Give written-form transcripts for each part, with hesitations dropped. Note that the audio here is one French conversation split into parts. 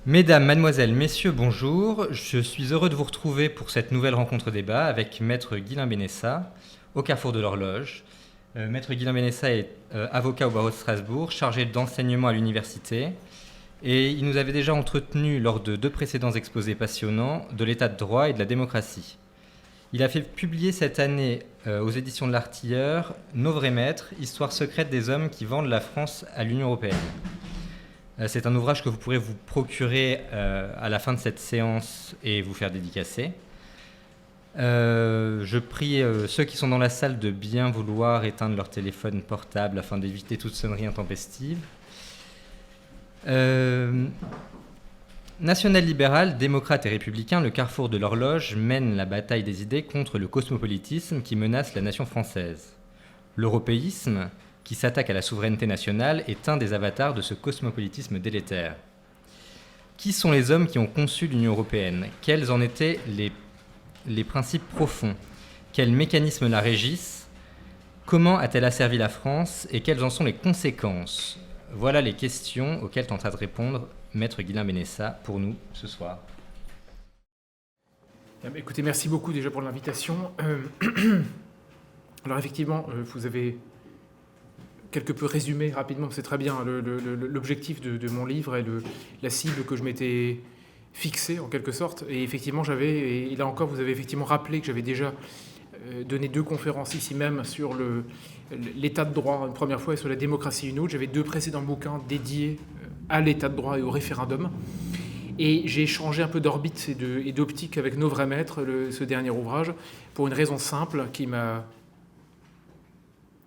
Mesdames, mademoiselles, messieurs, bonjour. Je suis heureux de vous retrouver pour cette nouvelle rencontre débat avec Maître Guilain Benessa, au carrefour de l'horloge. Maître Guilain Benessa est avocat au barreau de Strasbourg, chargé d'enseignement à l'université. Et il nous avait déjà entretenu, lors de 2 précédents exposés passionnants, de l'état de droit et de la démocratie. Il a fait publier cette année aux éditions de l'Artilleur Nos vrais maîtres, histoire secrète des hommes qui vendent la France à l'Union européenne. C'est un ouvrage que vous pourrez vous procurer à la fin de cette séance et vous faire dédicacer. Je prie ceux qui sont dans la salle de bien vouloir éteindre leur téléphone portable afin d'éviter toute sonnerie intempestive. National-libéral, démocrate et républicain, le carrefour de l'horloge mène la bataille des idées contre le cosmopolitisme qui menace la nation française. L'européisme, qui s'attaque à la souveraineté nationale, est un des avatars de ce cosmopolitisme délétère. Qui sont les hommes qui ont conçu l'Union européenne ? Quels en étaient les principes profonds ? Quels mécanismes la régissent ? Comment a-t-elle asservi la France et quelles en sont les conséquences ? Voilà les questions auxquelles tentera de répondre Maître Guilain Benessa pour nous ce soir. Écoutez, merci beaucoup déjà pour l'invitation. Alors effectivement, vous avez quelque peu résumé rapidement, c'est très bien, l'objectif de mon livre et la cible que je m'étais fixée en quelque sorte. Et effectivement, et là encore, vous avez effectivement rappelé que j'avais déjà donné 2 conférences ici même sur l'état de droit une première fois et sur la démocratie une autre. J'avais 2 précédents bouquins dédiés à l'état de droit et au référendum. Et j'ai changé un peu d'orbite et d'optique avec Nos vrais maîtres, ce dernier ouvrage, pour une raison simple qui m'a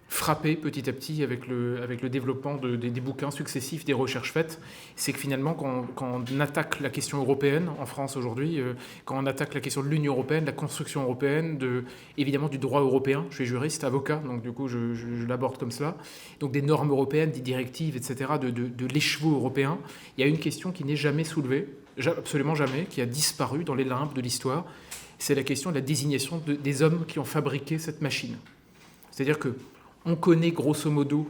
frappé petit à petit avec le développement des bouquins successifs, des recherches faites. C'est que finalement, quand on attaque la question européenne en France aujourd'hui, quand on attaque la question de l'Union européenne, la construction européenne, évidemment du droit européen, je suis juriste, avocat, donc du coup je l'aborde comme cela, donc des normes européennes, des directives, etc., de l'écheveau européen, il y a une question qui n'est jamais soulevée, absolument jamais, qui a disparu dans les limbes de l'histoire, c'est la question de la désignation des hommes qui ont fabriqué cette machine. C'est-à-dire que on connaît grosso modo,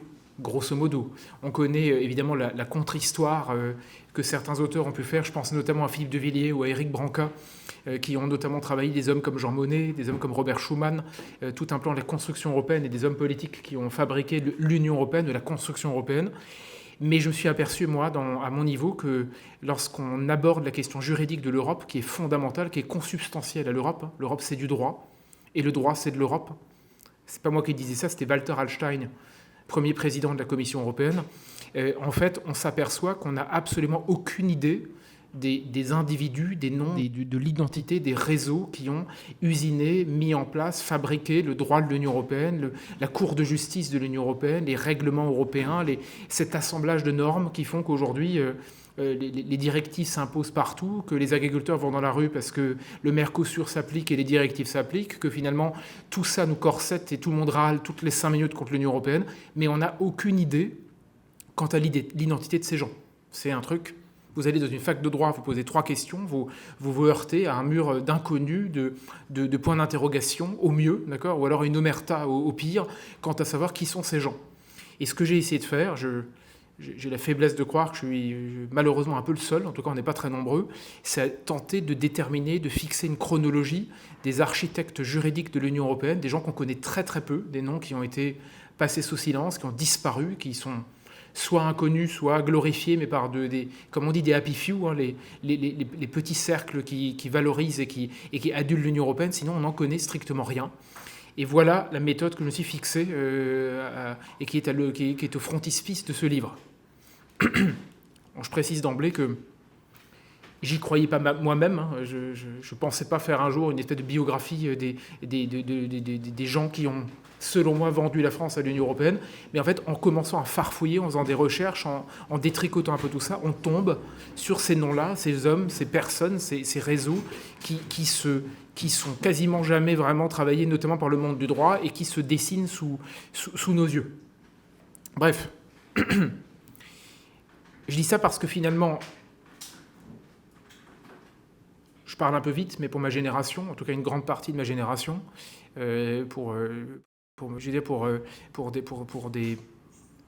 on connaît évidemment la contre-histoire que certains auteurs ont pu faire. Je pense notamment à Philippe de Villiers ou à Éric Branca, qui ont notamment travaillé des hommes comme Jean Monnet, des hommes comme Robert Schuman, tout un plan de la construction européenne et des hommes politiques qui ont fabriqué l'Union européenne, de la construction européenne. Mais je me suis aperçu, moi, à mon niveau, que lorsqu'on aborde la question juridique de l'Europe, qui est fondamentale, qui est consubstantielle à l'Europe, l'Europe c'est du droit, et le droit c'est de l'Europe. C'est pas moi qui disais ça, c'était Walter Hallstein, premier président de la Commission européenne. En fait, on s'aperçoit qu'on n'a absolument aucune idée des individus, des noms, de l'identité des réseaux qui ont usiné, mis en place, fabriqué le droit de l'Union européenne, la Cour de justice de l'Union européenne, les règlements européens, cet assemblage de normes qui font qu'aujourd'hui les directives s'imposent partout, que les agriculteurs vont dans la rue parce que le Mercosur s'applique et les directives s'appliquent, que finalement tout ça nous corsette et tout le monde râle toutes les 5 minutes contre l'Union européenne, mais on n'a aucune idée quant à l'identité de ces gens. C'est un truc, vous allez dans une fac de droit, vous posez 3 questions, vous heurtez à un mur d'inconnus, de points d'interrogation au mieux, d'accord, ou alors une omerta au pire, quant à savoir qui sont ces gens. Et ce que j'ai essayé de faire, j'ai la faiblesse de croire que je suis malheureusement un peu le seul, en tout cas on n'est pas très nombreux, c'est tenter de déterminer, de fixer une chronologie des architectes juridiques de l'Union européenne, des gens qu'on connaît très très peu, des noms qui ont été passés sous silence, qui ont disparu, qui sont soit inconnus, soit glorifiés, mais par comme on dit, des happy few, hein, les petits cercles qui valorisent et qui adulent l'Union européenne, sinon on n'en connaît strictement rien. Et voilà la méthode que je me suis fixée et qui est au frontispice de ce livre. Bon, je précise d'emblée que j'y croyais pas moi-même. Hein. Je ne pensais pas faire un jour une espèce de biographie des gens qui ont, selon moi, vendu la France à l'Union européenne. Mais en fait, en commençant à farfouiller, en faisant des recherches, en détricotant un peu tout ça, on tombe sur ces noms-là, ces hommes, ces personnes, ces réseaux qui sont quasiment jamais vraiment travaillés, notamment par le monde du droit, et qui se dessinent sous nos yeux. Bref. Je dis ça parce que finalement, je parle un peu vite, mais pour ma génération, en tout cas une grande partie de ma génération, pour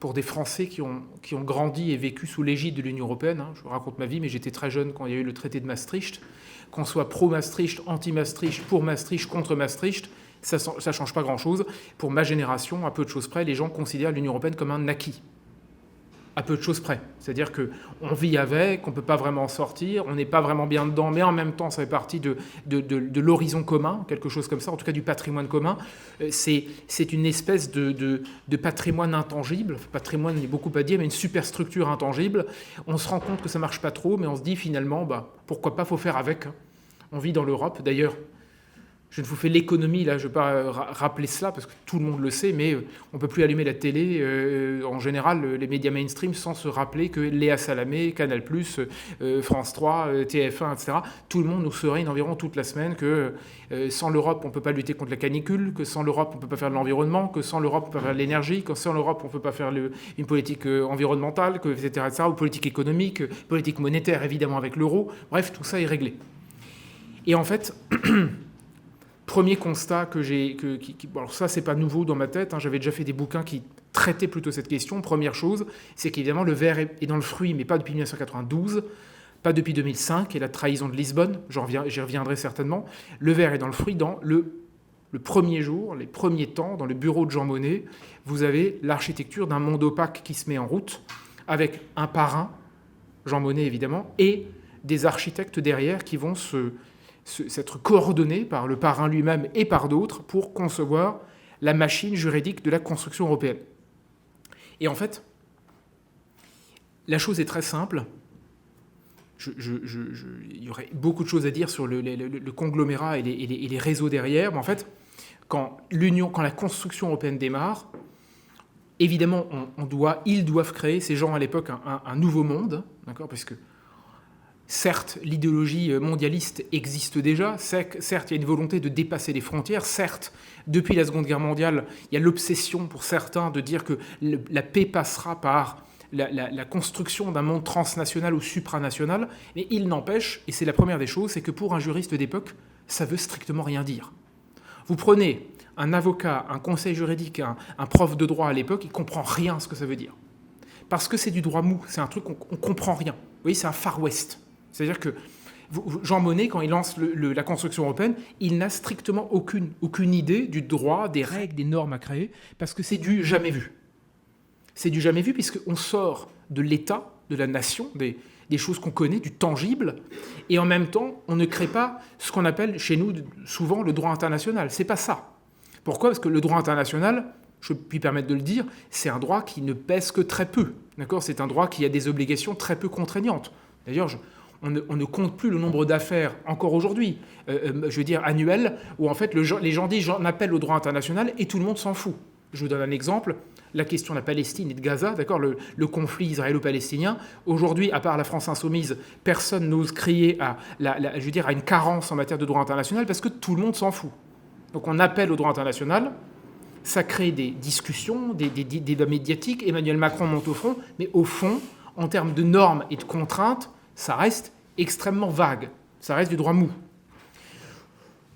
pour des Français qui ont grandi et vécu sous l'égide de l'Union européenne. Je vous raconte ma vie, mais j'étais très jeune quand il y a eu le traité de Maastricht. Qu'on soit pro-Maastricht, anti-Maastricht, pour Maastricht, contre Maastricht, ça ne change pas grand-chose. Pour ma génération, à peu de choses près, les gens considèrent l'Union européenne comme un acquis. À peu de choses près. C'est-à-dire qu'on vit avec, on ne peut pas vraiment en sortir, on n'est pas vraiment bien dedans, mais en même temps, ça fait partie de l'horizon commun, quelque chose comme ça, en tout cas du patrimoine commun. C'est une espèce de patrimoine intangible. Patrimoine, il y a beaucoup à dire, mais une superstructure intangible. On se rend compte que ça ne marche pas trop, mais on se dit finalement, pourquoi pas, il faut faire avec. On vit dans l'Europe. D'ailleurs, je ne vous fais l'économie, là, je ne vais pas rappeler cela, parce que tout le monde le sait, mais on ne peut plus allumer la télé, en général, les médias mainstream, sans se rappeler que Léa Salamé, Canal+, France 3, TF1, etc., tout le monde nous serine environ toute la semaine que sans l'Europe, on ne peut pas lutter contre la canicule, que sans l'Europe, on ne peut pas faire de l'environnement, que sans l'Europe, on ne peut pas faire de l'énergie, que sans l'Europe, on ne peut pas faire une politique environnementale, etc., etc., ou politique économique, politique monétaire, évidemment, avec l'euro. Bref, tout ça est réglé. Et en fait... Premier constat que j'ai... alors ça, c'est pas nouveau dans ma tête. J'avais déjà fait des bouquins qui traitaient plutôt cette question. Première chose, c'est qu'évidemment, le ver est dans le fruit, mais pas depuis 1992, pas depuis 2005, et la trahison de Lisbonne, j'y reviendrai certainement. Le ver est dans le fruit dans le premier jour, les premiers temps, dans le bureau de Jean Monnet. Vous avez l'architecture d'un monde opaque qui se met en route, avec un parrain, Jean Monnet évidemment, et des architectes derrière qui vont s'être coordonnés par le parrain lui-même et par d'autres pour concevoir la machine juridique de la construction européenne. Et en fait, la chose est très simple. Il y aurait beaucoup de choses à dire sur le conglomérat et les réseaux derrière, mais en fait, quand la construction européenne démarre, évidemment, ils doivent créer, ces gens à l'époque, un nouveau monde, d'accord, parce que certes, l'idéologie mondialiste existe déjà, certes, il y a une volonté de dépasser les frontières, certes, depuis la Seconde Guerre mondiale, il y a l'obsession pour certains de dire que la paix passera par la construction d'un monde transnational ou supranational, mais il n'empêche, et c'est la première des choses, c'est que pour un juriste d'époque, ça veut strictement rien dire. Vous prenez un avocat, un conseil juridique, un prof de droit à l'époque, il ne comprend rien à ce que ça veut dire. Parce que c'est du droit mou, c'est un truc qu'on ne comprend rien. Vous voyez, c'est un Far West. C'est-à-dire que Jean Monnet, quand il lance la construction européenne, il n'a strictement aucune idée du droit, des règles, des normes à créer, parce que c'est du jamais vu. C'est du jamais vu puisqu'on sort de l'État, de la nation, des choses qu'on connaît, du tangible, et en même temps, on ne crée pas ce qu'on appelle chez nous souvent le droit international. C'est pas ça. Pourquoi ? Parce que le droit international, je puis permettre de le dire, c'est un droit qui ne pèse que très peu. D'accord ? C'est un droit qui a des obligations très peu contraignantes. D'ailleurs, on ne compte plus le nombre d'affaires, encore aujourd'hui, je veux dire annuelles, où en fait les gens disent « j'en appelle au droit international » et tout le monde s'en fout. Je vous donne un exemple, la question de la Palestine et de Gaza, d'accord, le conflit israélo-palestinien. Aujourd'hui, à part la France insoumise, personne n'ose crier à une carence en matière de droit international parce que tout le monde s'en fout. Donc on appelle au droit international, ça crée des discussions, des débats médiatiques, Emmanuel Macron monte au front, mais au fond, en termes de normes et de contraintes, ça reste extrêmement vague. Ça reste du droit mou.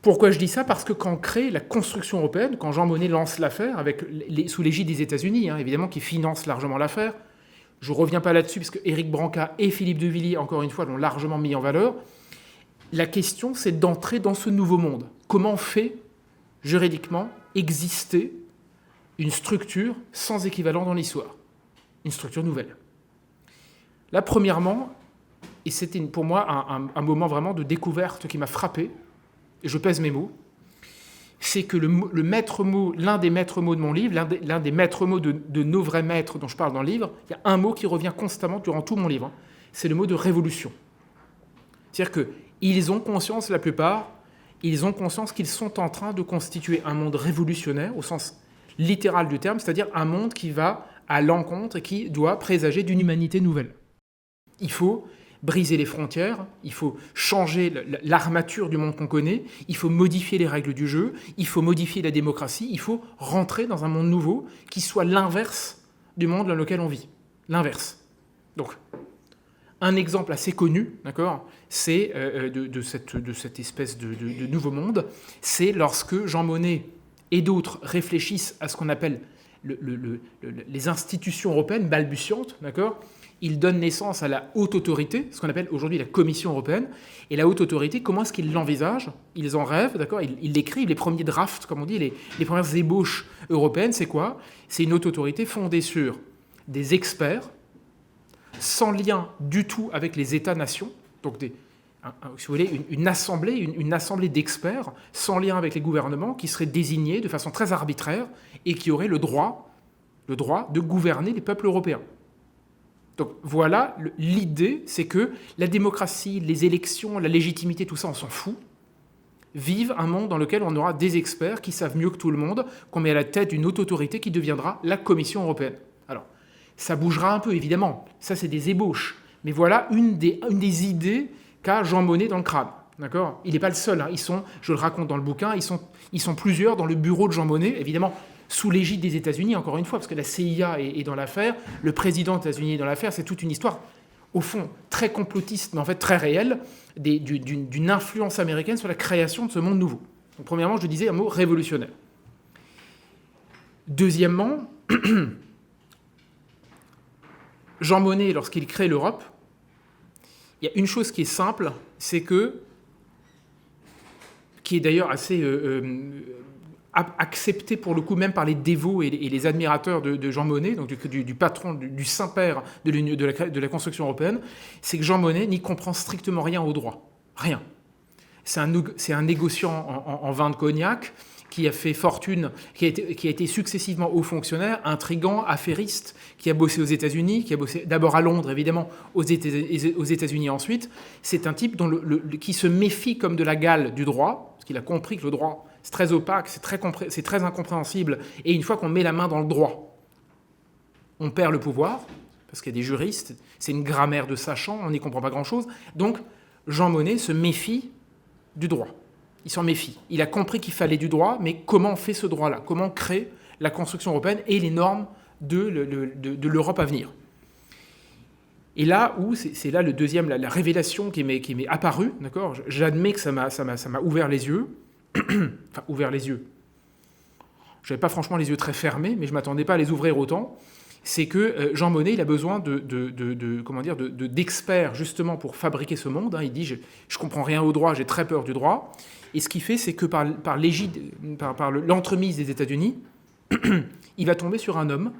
Pourquoi je dis ça ? Parce que quand on crée la construction européenne, quand Jean Monnet lance l'affaire, sous l'égide des États-Unis, évidemment, qui financent largement l'affaire, je ne reviens pas là-dessus, parce que Éric Branca et Philippe de Villiers, encore une fois, l'ont largement mis en valeur. La question, c'est d'entrer dans ce nouveau monde. Comment fait, juridiquement, exister une structure sans équivalent dans l'histoire ? Une structure nouvelle. Là, premièrement, et c'était pour moi un moment vraiment de découverte qui m'a frappé, et je pèse mes mots, c'est que le maître mot, l'un des maîtres mots de mon livre, l'un des maîtres mots de nos vrais maîtres dont je parle dans le livre, il y a un mot qui revient constamment durant tout mon livre, c'est le mot de révolution. C'est-à-dire qu'ils ont conscience, la plupart, ils ont conscience qu'ils sont en train de constituer un monde révolutionnaire, au sens littéral du terme, c'est-à-dire un monde qui va à l'encontre et qui doit présager d'une humanité nouvelle. Il faut briser les frontières, il faut changer l'armature du monde qu'on connaît, il faut modifier les règles du jeu, il faut modifier la démocratie, il faut rentrer dans un monde nouveau qui soit l'inverse du monde dans lequel on vit. L'inverse. Donc, un exemple assez connu, d'accord, c'est de cette espèce de nouveau monde, c'est lorsque Jean Monnet et d'autres réfléchissent à ce qu'on appelle les institutions européennes balbutiantes, d'accord ? Il donne naissance à la haute autorité, ce qu'on appelle aujourd'hui la Commission européenne. Et la haute autorité, comment est-ce qu'ils l'envisagent ? Ils en rêvent, d'accord ? Ils l'écrivent, les premiers drafts, comme on dit, les premières ébauches européennes, c'est quoi ? C'est une haute autorité fondée sur des experts, sans lien du tout avec les États-nations, donc si vous voulez, une assemblée d'experts, sans lien avec les gouvernements, qui seraient désignés de façon très arbitraire et qui auraient le droit de gouverner les peuples européens. Donc voilà, l'idée, c'est que la démocratie, les élections, la légitimité, tout ça, on s'en fout. Vive un monde dans lequel on aura des experts qui savent mieux que tout le monde, qu'on met à la tête d'une haute autorité qui deviendra la Commission européenne. Alors, ça bougera un peu, évidemment. Ça, c'est des ébauches. Mais voilà une des idées qu'a Jean Monnet dans le crâne. D'accord ? Il n'est pas le seul. Hein. Je le raconte dans le bouquin, ils sont plusieurs dans le bureau de Jean Monnet, évidemment, sous l'égide des États-Unis, encore une fois, parce que la CIA est dans l'affaire, le président des États-Unis est dans l'affaire, c'est toute une histoire, au fond, très complotiste, mais en fait très réelle, d'une influence américaine sur la création de ce monde nouveau. Donc, premièrement, je disais un mot révolutionnaire. Deuxièmement, Jean Monnet, lorsqu'il crée l'Europe, il y a une chose qui est simple, c'est qui est d'ailleurs assez acceptée pour le coup même par les dévots et les admirateurs de Jean Monnet, donc du patron, du Saint-Père de la construction européenne, c'est que Jean Monnet n'y comprend strictement rien au droit. Rien. C'est un négociant en vin de cognac qui a fait fortune, qui a été successivement haut fonctionnaire, intrigant, affairiste, qui a bossé aux États-Unis, qui a bossé d'abord à Londres, évidemment, aux États-Unis ensuite. C'est un type qui se méfie comme de la gale du droit, parce qu'il a compris que le droit, c'est très opaque, c'est très incompréhensible, et une fois qu'on met la main dans le droit, on perd le pouvoir, parce qu'il y a des juristes, c'est une grammaire de sachants, on n'y comprend pas grand-chose. Donc, Jean Monnet se méfie du droit. Il s'en méfie. Il a compris qu'il fallait du droit, mais comment on fait ce droit-là ? Comment on crée la construction européenne et les normes de l'Europe à venir ? Et là où, c'est là le deuxième, la révélation qui m'est apparue, d'accord ? J'admets que ça m'a ouvert les yeux. Enfin, ouvert les yeux. Je n'avais pas franchement les yeux très fermés, mais je ne m'attendais pas à les ouvrir autant. C'est que Jean Monnet, il a besoin d'experts justement pour fabriquer ce monde. Hein. Il dit, je ne comprends rien au droit, j'ai très peur du droit. Et ce qu'il fait, c'est que par l'entremise des États-Unis, il va tomber sur un homme,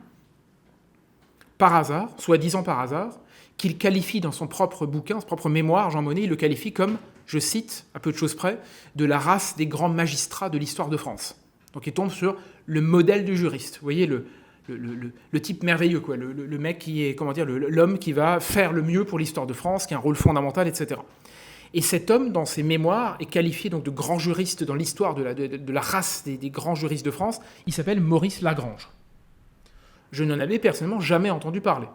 par hasard, soi-disant par hasard, qu'il qualifie dans son propre bouquin, son propre mémoire, Jean Monnet, il le qualifie comme, je cite, à peu de choses près, de la race des grands magistrats de l'histoire de France. Donc il tombe sur le modèle du juriste. Vous voyez, le type merveilleux, quoi, le mec qui est, comment dire, l'homme qui va faire le mieux pour l'histoire de France, qui a un rôle fondamental, etc. Et cet homme, dans ses mémoires, est qualifié donc de grand juriste dans l'histoire de la race des grands juristes de France. Il s'appelle Maurice Lagrange. Je n'en avais personnellement jamais entendu parler.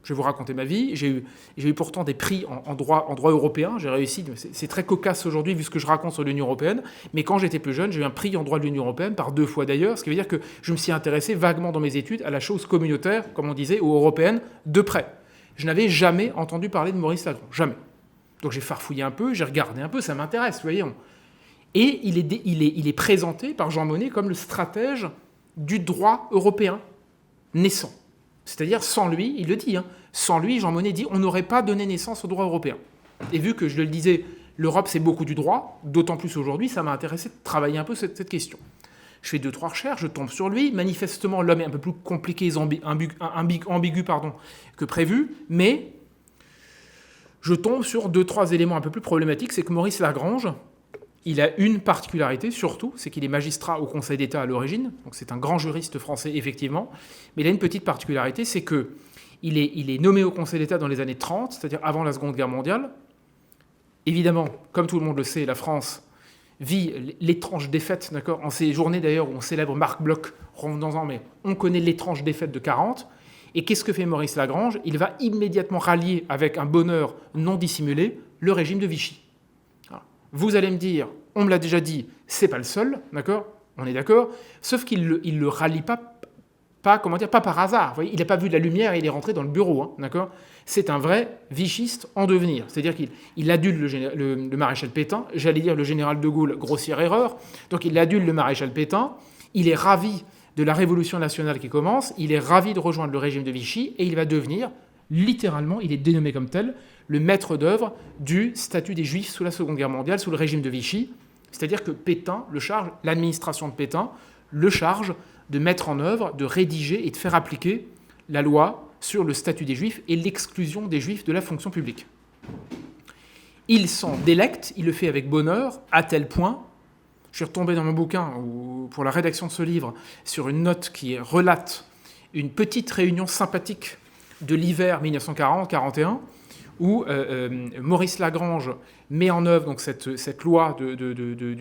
Je vais vous raconter ma vie. J'ai eu pourtant des prix en droit européen. J'ai réussi. C'est très cocasse aujourd'hui vu ce que je raconte sur l'Union européenne. Mais quand j'étais plus jeune, j'ai eu un prix en droit de l'Union européenne, par 2 fois d'ailleurs, ce qui veut dire que je me suis intéressé vaguement dans mes études à la chose communautaire, comme on disait, ou européenne, de près. Je n'avais jamais entendu parler de Maurice Lagrange. Jamais. Donc j'ai farfouillé un peu, j'ai regardé un peu, ça m'intéresse, vous voyez. Et il est présenté par Jean Monnet comme le stratège du droit européen naissant. C'est-à-dire, sans lui, il le dit, hein, sans lui, Jean Monnet dit, on n'aurait pas donné naissance au droit européen. Et vu que, je le disais, l'Europe, c'est beaucoup du droit, d'autant plus aujourd'hui, ça m'a intéressé de travailler un peu cette question. Je fais 2-3 recherches, je tombe sur lui. Manifestement, l'homme est un peu plus compliqué, ambigu que prévu, mais je tombe sur 2-3 éléments un peu plus problématiques. C'est que Maurice Lagrange, il a une particularité surtout, c'est qu'il est magistrat au Conseil d'État à l'origine, donc c'est un grand juriste français effectivement, mais il a une petite particularité, c'est qu'il est nommé au Conseil d'État dans les années 30, c'est-à-dire avant la Seconde Guerre mondiale. Évidemment, comme tout le monde le sait, la France vit l'étrange défaite, d'accord, en ces journées d'ailleurs où on célèbre Marc Bloch, revenons-en, mais on connaît l'étrange défaite de 40. Et qu'est-ce que fait Maurice Lagrange ? Il va immédiatement rallier avec un bonheur non dissimulé le régime de Vichy. Alors, vous allez me dire, on me l'a déjà dit, c'est pas le seul, d'accord ? On est d'accord. Sauf qu'il le rallie pas par hasard. Vous voyez, il n'a pas vu de la lumière et il est rentré dans le bureau, hein, d'accord ? C'est un vrai vichiste en devenir. C'est-à-dire qu'il adule le maréchal Pétain, j'allais dire le général de Gaulle, grossière erreur. Donc il adule le maréchal Pétain, il est ravi de la Révolution nationale qui commence, il est ravi de rejoindre le régime de Vichy et il va devenir, littéralement, il est dénommé comme tel, le maître d'œuvre du statut des Juifs sous la Seconde Guerre mondiale, sous le régime de Vichy. C'est-à-dire que Pétain le charge, l'administration de Pétain le charge de mettre en œuvre, de rédiger et de faire appliquer la loi sur le statut des Juifs et l'exclusion des Juifs de la fonction publique. Il s'en délecte, il le fait avec bonheur, à tel point, je suis retombé dans mon bouquin, pour la rédaction de ce livre, sur une note qui relate une petite réunion sympathique de l'hiver 1940-41, où Maurice Lagrange met en œuvre donc, cette loi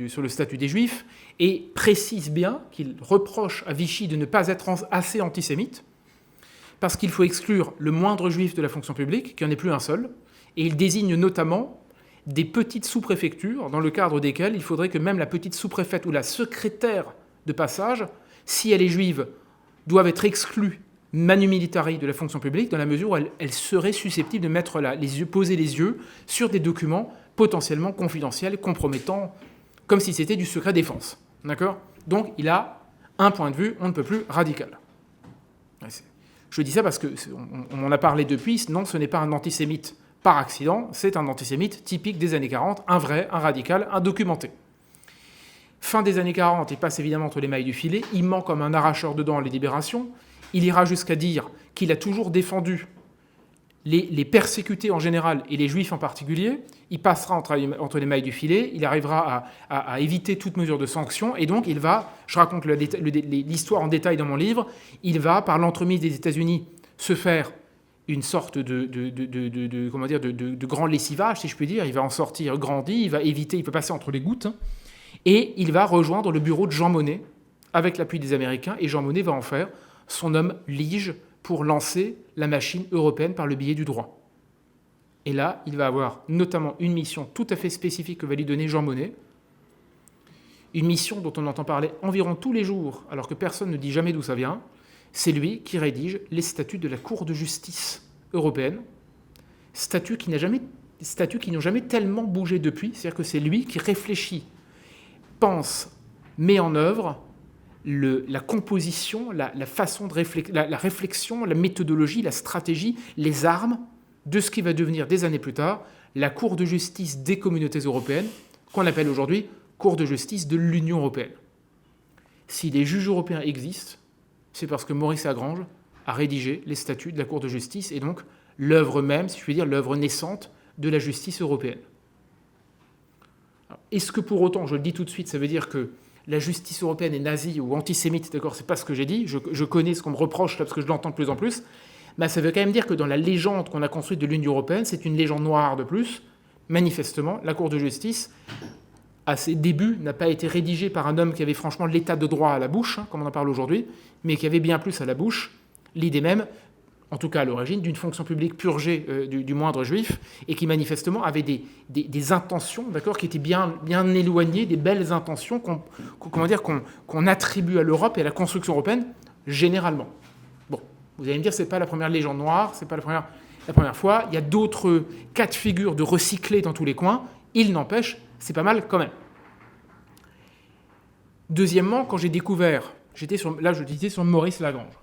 sur le statut des Juifs et précise bien qu'il reproche à Vichy de ne pas être assez antisémite, parce qu'il faut exclure le moindre juif de la fonction publique, qu'il n'y en ait plus un seul, et il désigne notamment des petites sous-préfectures dans le cadre desquelles il faudrait que même la petite sous-préfète ou la secrétaire de passage, si elle est juive, doivent être exclues manu militari de la fonction publique dans la mesure où elle serait susceptible de poser les yeux sur des documents potentiellement confidentiels, compromettants, comme si c'était du secret défense. D'accord ? Donc il a un point de vue, on ne peut plus radical. Je dis ça parce qu'on en a parlé depuis, non, ce n'est pas un antisémite par accident, c'est un antisémite typique des années 40, un vrai, un radical, un documenté. Fin des années 40, il passe évidemment entre les mailles du filet, il ment comme un arracheur de dents les Libérations, il ira jusqu'à dire qu'il a toujours défendu les persécutés en général et les juifs en particulier, il passera entre les mailles du filet, il arrivera à éviter toute mesure de sanction, et donc il va, je raconte l'histoire en détail dans mon livre, il va, par l'entremise des États-Unis, se faire une sorte de grand lessivage, si je puis dire, il va en sortir grandi, il va éviter, il peut passer entre les gouttes, et il va rejoindre le bureau de Jean Monnet, avec l'appui des Américains, et Jean Monnet va en faire son homme lige pour lancer la machine européenne par le biais du droit. Et là, il va avoir notamment une mission tout à fait spécifique que va lui donner Jean Monnet, une mission dont on entend parler environ tous les jours, alors que personne ne dit jamais d'où ça vient. C'est lui qui rédige les statuts de la Cour de justice européenne, statuts qui n'ont jamais tellement bougé depuis, c'est-à-dire que c'est lui qui réfléchit, pense, met en œuvre la composition, la façon de la réflexion, la méthodologie, la stratégie, les armes de ce qui va devenir des années plus tard la Cour de justice des communautés européennes, qu'on appelle aujourd'hui Cour de justice de l'Union européenne. Si les juges européens existent, c'est parce que Maurice Lagrange a rédigé les statuts de la Cour de justice et donc l'œuvre même, si je puis dire, l'œuvre naissante de la justice européenne. Alors, est-ce que pour autant, je le dis tout de suite, ça veut dire que la justice européenne est nazie ou antisémite, d'accord, c'est pas ce que j'ai dit, je connais ce qu'on me reproche là parce que je l'entends de plus en plus, mais ça veut quand même dire que dans la légende qu'on a construite de l'Union européenne, c'est une légende noire de plus. Manifestement, la Cour de justice, à ses débuts, n'a pas été rédigée par un homme qui avait franchement l'état de droit à la bouche, comme on en parle aujourd'hui, mais qui avait bien plus à la bouche l'idée même, en tout cas à l'origine, d'une fonction publique purgée du moindre juif, et qui manifestement avait des intentions, d'accord, qui étaient bien éloignées des belles intentions qu'on attribue à l'Europe et à la construction européenne généralement. Bon, vous allez me dire, c'est pas la première légende noire, c'est pas la première fois, il y a d'autres cas de figure de recycler dans tous les coins, il n'empêche, c'est pas mal quand même. Deuxièmement, quand j'ai découvert, j'étais sur Maurice Lagrange.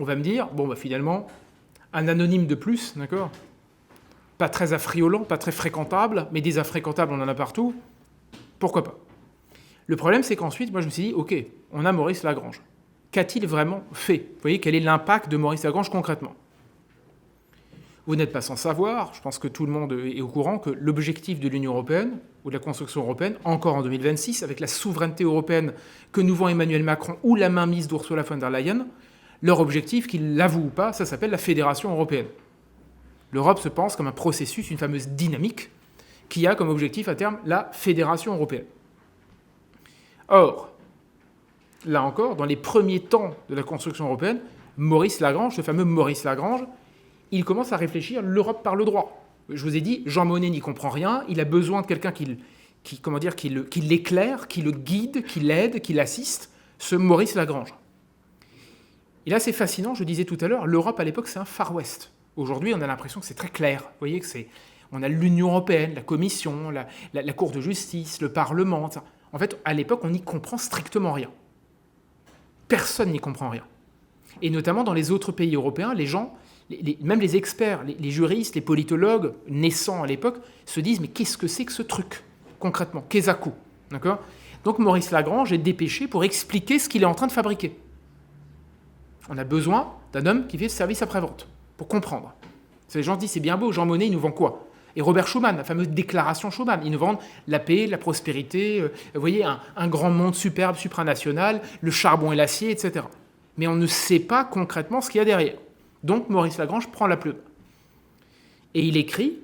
On va me dire, bon, bah finalement, un anonyme de plus, d'accord ? Pas très affriolant, pas très fréquentable, mais des affréquentables, on en a partout. Pourquoi pas ? Le problème, c'est qu'ensuite, moi, je me suis dit, ok, on a Maurice Lagrange. Qu'a-t-il vraiment fait ? Vous voyez, quel est l'impact de Maurice Lagrange concrètement ? Vous n'êtes pas sans savoir, je pense que tout le monde est au courant, que l'objectif de l'Union européenne, ou de la construction européenne, encore en 2026, avec la souveraineté européenne que nous vend Emmanuel Macron ou la mainmise d'Ursula von der Leyen, leur objectif, qu'ils l'avouent ou pas, ça s'appelle la fédération européenne. L'Europe se pense comme un processus, une fameuse dynamique, qui a comme objectif à terme la fédération européenne. Or, là encore, dans les premiers temps de la construction européenne, Maurice Lagrange, ce fameux Maurice Lagrange, il commence à réfléchir l'Europe par le droit. Je vous ai dit, Jean Monnet n'y comprend rien, il a besoin de quelqu'un qui l'éclaire, qui le guide, qui l'aide, qui l'assiste, ce Maurice Lagrange. Et là, c'est fascinant, je disais tout à l'heure, l'Europe à l'époque, c'est un Far West. Aujourd'hui, on a l'impression que c'est très clair. Vous voyez que on a l'Union européenne, la Commission, la Cour de justice, le Parlement. En fait, à l'époque, on n'y comprend strictement rien. Personne n'y comprend rien. Et notamment dans les autres pays européens, les gens, même les experts, les juristes, les politologues naissants à l'époque, se disent « mais qu'est-ce que c'est que ce truc, concrètement, Kesaku ?» D'accord ? Donc Maurice Lagrange est dépêché pour expliquer ce qu'il est en train de fabriquer. On a besoin d'un homme qui fait ce service après-vente, pour comprendre. Les gens disent « c'est bien beau, Jean Monnet, il nous vend quoi ?» Et Robert Schuman, la fameuse déclaration Schuman, ils nous vendent la paix, la prospérité, vous voyez, un grand monde superbe, supranational, le charbon et l'acier, etc. Mais on ne sait pas concrètement ce qu'il y a derrière. Donc Maurice Lagrange prend la plume. Et il écrit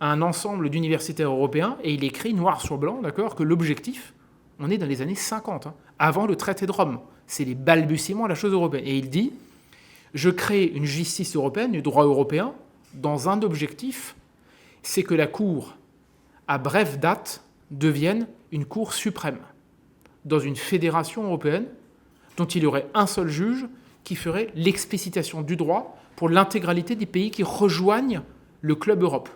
à un ensemble d'universitaires européens, et il écrit noir sur blanc, d'accord, que l'objectif, on est dans les années 50, avant le traité de Rome. C'est les balbutiements de la chose européenne. Et il dit, je crée une justice européenne, du droit européen, dans un objectif, c'est que la Cour, à brève date, devienne une Cour suprême, dans une fédération européenne, dont il y aurait un seul juge qui ferait l'explicitation du droit pour l'intégralité des pays qui rejoignent le Club Europe.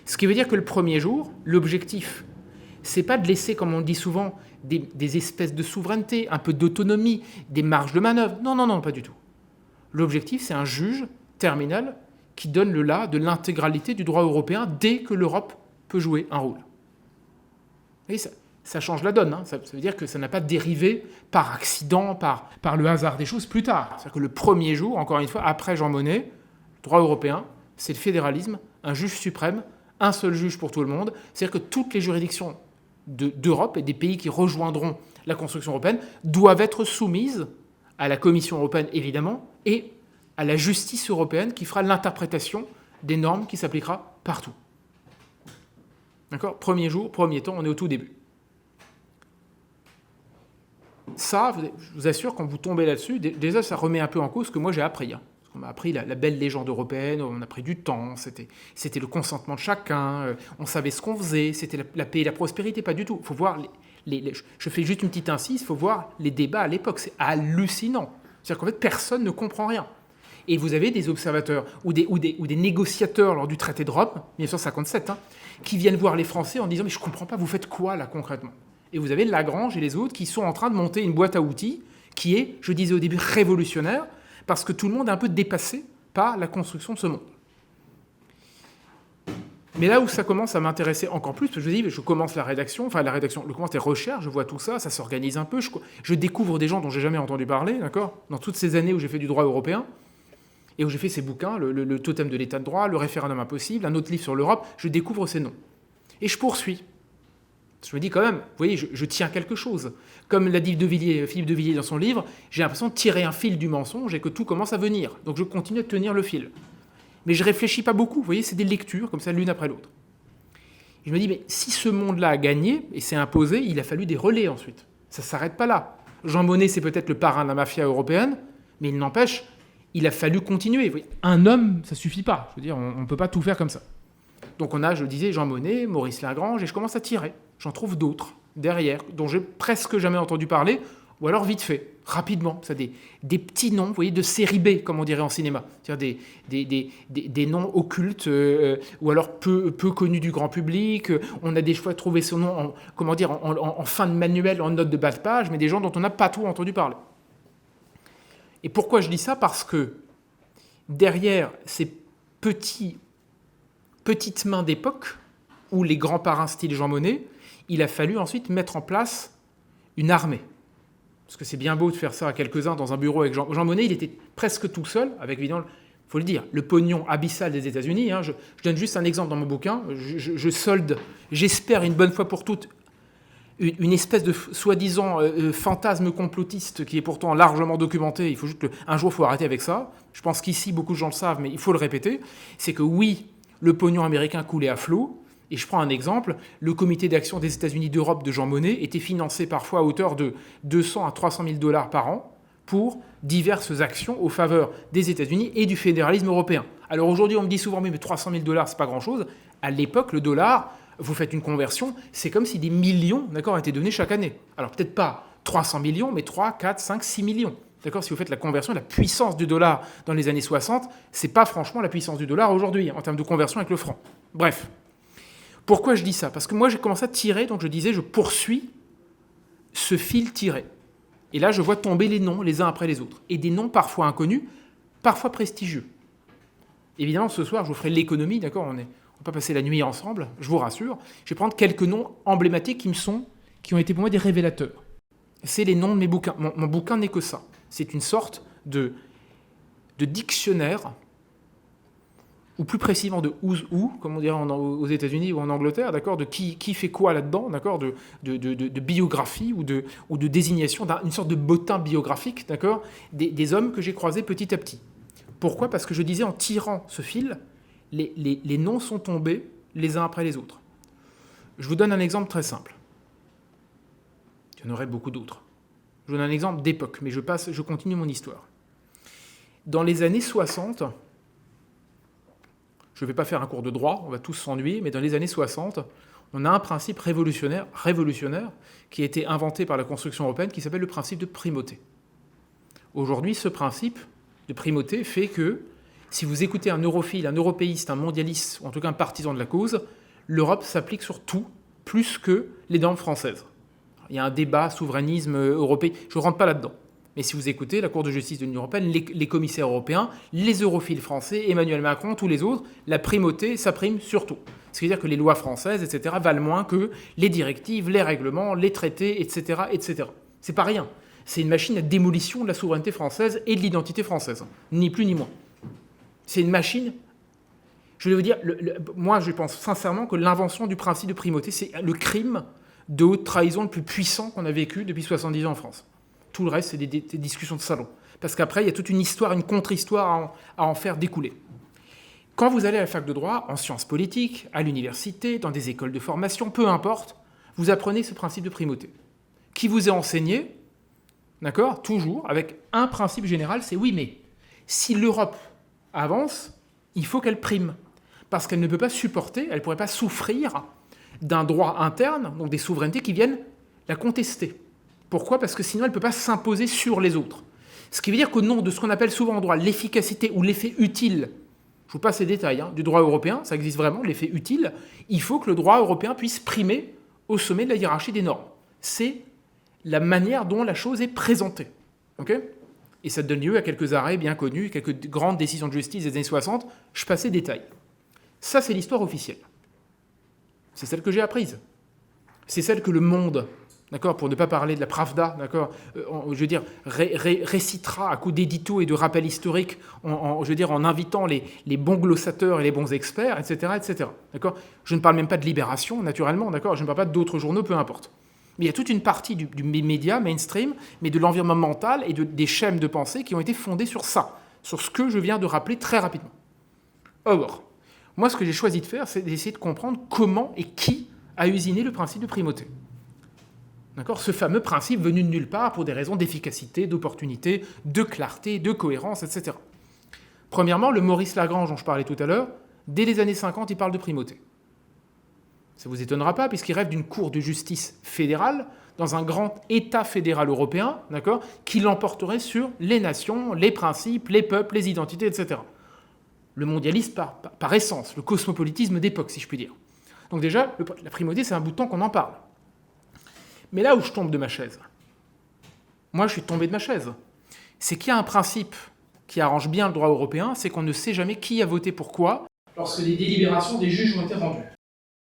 Ce qui veut dire que le premier jour, l'objectif, c'est pas de laisser, comme on dit souvent, des espèces de souveraineté, un peu d'autonomie, des marges de manœuvre. Non, non, non, pas du tout. L'objectif, c'est un juge terminal qui donne le là de l'intégralité du droit européen dès que l'Europe peut jouer un rôle. Et ça change la donne. Ça veut dire que ça n'a pas dérivé par accident, par le hasard des choses plus tard. C'est-à-dire que le premier jour, encore une fois, après Jean Monnet, le droit européen, c'est le fédéralisme, un juge suprême, un seul juge pour tout le monde. C'est-à-dire que toutes les juridictions d'Europe et des pays qui rejoindront la construction européenne doivent être soumises à la Commission européenne, évidemment, et à la justice européenne qui fera l'interprétation des normes qui s'appliquera partout. D'accord ? Premier jour, premier temps, on est au tout début. Ça, je vous assure, quand vous tombez là-dessus, déjà, ça remet un peu en cause ce que moi j'ai appris. On m'a appris la belle légende européenne, on a pris du temps, c'était le consentement de chacun, on savait ce qu'on faisait, c'était la paix et la prospérité, pas du tout. Il faut voir, je fais juste une petite incise, il faut voir les débats à l'époque, c'est hallucinant. C'est-à-dire qu'en fait, personne ne comprend rien. Et vous avez des observateurs ou des négociateurs lors du traité de Rome, 1957, qui viennent voir les Français en disant « mais je ne comprends pas, vous faites quoi là concrètement ?» Et vous avez Lagrange et les autres qui sont en train de monter une boîte à outils qui est, je disais au début, révolutionnaire, parce que tout le monde est un peu dépassé par la construction de ce monde. Mais là où ça commence à m'intéresser encore plus, parce que je dis, je commence je commence les recherches, je vois tout ça, ça s'organise un peu, je découvre des gens dont j'ai jamais entendu parler, d'accord, dans toutes ces années où j'ai fait du droit européen, et où j'ai fait ces bouquins, le totem de l'état de droit, le référendum impossible, un autre livre sur l'Europe, je découvre ces noms. Et je poursuis. Je me dis quand même, vous voyez, je tiens quelque chose. Comme l'a dit Philippe de Villiers dans son livre, j'ai l'impression de tirer un fil du mensonge et que tout commence à venir. Donc je continue à tenir le fil. Mais je réfléchis pas beaucoup, vous voyez, c'est des lectures comme ça l'une après l'autre. Et je me dis, mais si ce monde-là a gagné et s'est imposé, il a fallu des relais ensuite. Ça ne s'arrête pas là. Jean Monnet, c'est peut-être le parrain de la mafia européenne, mais il n'empêche, il a fallu continuer. Vous voyez, un homme, ça suffit pas. Je veux dire, on ne peut pas tout faire comme ça. Donc on a, je le disais, Jean Monnet, Maurice Lagrange, et je commence à tirer. J'en trouve d'autres derrière, dont j'ai presque jamais entendu parler, ou alors vite fait, rapidement. Ça, des petits noms, vous voyez, de série B, comme on dirait en cinéma. C'est-à-dire des noms occultes, ou alors peu connus du grand public. On a des fois trouvé ce nom en fin de manuel, en note de bas de page, mais des gens dont on n'a pas tout entendu parler. Et pourquoi je dis ça ? Parce que derrière ces petites mains d'époque, où les grands parrains style Jean Monnet, il a fallu ensuite mettre en place une armée. Parce que c'est bien beau de faire ça à quelques-uns dans un bureau avec Jean Monnet, il était presque tout seul, avec évidemment, il faut le dire, le pognon abyssal des États-Unis. Je donne juste un exemple dans mon bouquin. Je solde, j'espère une bonne fois pour toutes, une espèce de soi-disant fantasme complotiste qui est pourtant largement documenté. Il faut juste un jour, il faut arrêter avec ça. Je pense qu'ici, beaucoup de gens le savent, mais il faut le répéter. C'est que oui, le pognon américain coulait à flot. Et je prends un exemple, le comité d'action des États-Unis d'Europe de Jean Monnet était financé parfois à hauteur de 200 à 300 000 $ par an pour diverses actions au faveur des États-Unis et du fédéralisme européen. Alors aujourd'hui, on me dit souvent, mais 300 000 $, c'est pas grand-chose. À l'époque, le dollar, vous faites une conversion, c'est comme si des millions, d'accord, étaient donnés chaque année. Alors peut-être pas 300 millions, mais 3, 4, 5, 6 millions. D'accord, si vous faites la conversion, la puissance du dollar dans les années 60, c'est pas franchement la puissance du dollar aujourd'hui, en termes de conversion avec le franc. Bref. Pourquoi je dis ça ? Parce que moi, j'ai commencé à tirer, donc je disais, je poursuis ce fil tiré. Et là, je vois tomber les noms les uns après les autres. Et des noms parfois inconnus, parfois prestigieux. Évidemment, ce soir, je vous ferai l'économie, d'accord, on va pas passer la nuit ensemble, je vous rassure. Je vais prendre quelques noms emblématiques qui ont été pour moi des révélateurs. C'est les noms de mes bouquins. Mon bouquin n'est que ça. C'est une sorte de dictionnaire, ou plus précisément de who's who, comme on dirait aux États-Unis ou en Angleterre, d'accord, de qui fait quoi là-dedans, d'accord, de biographie ou de désignation, une sorte de bottin biographique, d'accord, des hommes que j'ai croisés petit à petit. Pourquoi ? Parce que je disais, en tirant ce fil, les noms sont tombés les uns après les autres. Je vous donne un exemple très simple. Il y en aurait beaucoup d'autres. Je vous donne un exemple d'époque, mais je continue mon histoire. Dans les années 60, je ne vais pas faire un cours de droit, on va tous s'ennuyer, mais dans les années 60, on a un principe révolutionnaire qui a été inventé par la construction européenne, qui s'appelle le principe de primauté. Aujourd'hui, ce principe de primauté fait que, si vous écoutez un europhile, un européiste, un mondialiste, ou en tout cas un partisan de la cause, l'Europe s'applique sur tout, plus que les normes françaises. Il y a un débat souverainisme européen, je ne rentre pas là-dedans. Mais si vous écoutez la Cour de justice de l'Union européenne, les commissaires européens, les europhiles français, Emmanuel Macron, tous les autres, la primauté, ça prime sur tout. Ce qui veut dire que les lois françaises, etc., valent moins que les directives, les règlements, les traités, etc., etc. C'est pas rien. C'est une machine à démolition de la souveraineté française et de l'identité française. Ni plus ni moins. C'est une machine... Je vais vous dire, moi je pense sincèrement que l'invention du principe de primauté, c'est le crime de haute trahison le plus puissant qu'on a vécu depuis 70 ans en France. Tout le reste, c'est des discussions de salon. Parce qu'après, il y a toute une histoire, une contre-histoire à en faire découler. Quand vous allez à la fac de droit, en sciences politiques, à l'université, dans des écoles de formation, peu importe, vous apprenez ce principe de primauté, qui vous est enseigné, d'accord, toujours, avec un principe général, c'est oui, mais si l'Europe avance, il faut qu'elle prime. Parce qu'elle ne peut pas supporter, elle ne pourrait pas souffrir d'un droit interne, donc des souverainetés qui viennent la contester. Pourquoi ? Parce que sinon, elle ne peut pas s'imposer sur les autres. Ce qui veut dire qu'au nom de ce qu'on appelle souvent en droit l'efficacité ou l'effet utile, je vous passe les détails, du droit européen, ça existe vraiment, l'effet utile, il faut que le droit européen puisse primer au sommet de la hiérarchie des normes. C'est la manière dont la chose est présentée. Okay ? Et ça donne lieu à quelques arrêts bien connus, quelques grandes décisions de justice des années 60, je passe les détails. Ça, c'est l'histoire officielle. C'est celle que j'ai apprise. C'est celle que le monde... D'accord, pour ne pas parler de la Pravda, d'accord, je veux dire, récitera à coups d'éditos et de rappels historiques, en invitant les bons glossateurs et les bons experts, etc., etc. D'accord. Je ne parle même pas de Libération, naturellement, d'accord. Je ne parle pas d'autres journaux, peu importe. Mais il y a toute une partie du média mainstream, mais de l'environnement mental et des schèmes de pensée qui ont été fondés sur ça, sur ce que je viens de rappeler très rapidement. Or, moi, ce que j'ai choisi de faire, c'est d'essayer de comprendre comment et qui a usiné le principe de primauté. D'accord ? Ce fameux principe venu de nulle part pour des raisons d'efficacité, d'opportunité, de clarté, de cohérence, etc. Premièrement, le Maurice Lagrange dont je parlais tout à l'heure, dès les années 50, il parle de primauté. Ça ne vous étonnera pas, puisqu'il rêve d'une cour de justice fédérale dans un grand État fédéral européen, d'accord, qui l'emporterait sur les nations, les principes, les peuples, les identités, etc. Le mondialiste par essence, le cosmopolitisme d'époque, si je puis dire. Donc déjà, la primauté, c'est un bout de temps qu'on en parle. Mais là où je tombe de ma chaise, moi je suis tombé de ma chaise, c'est qu'il y a un principe qui arrange bien le droit européen, c'est qu'on ne sait jamais qui a voté pour quoi lorsque les délibérations des juges ont été rendues.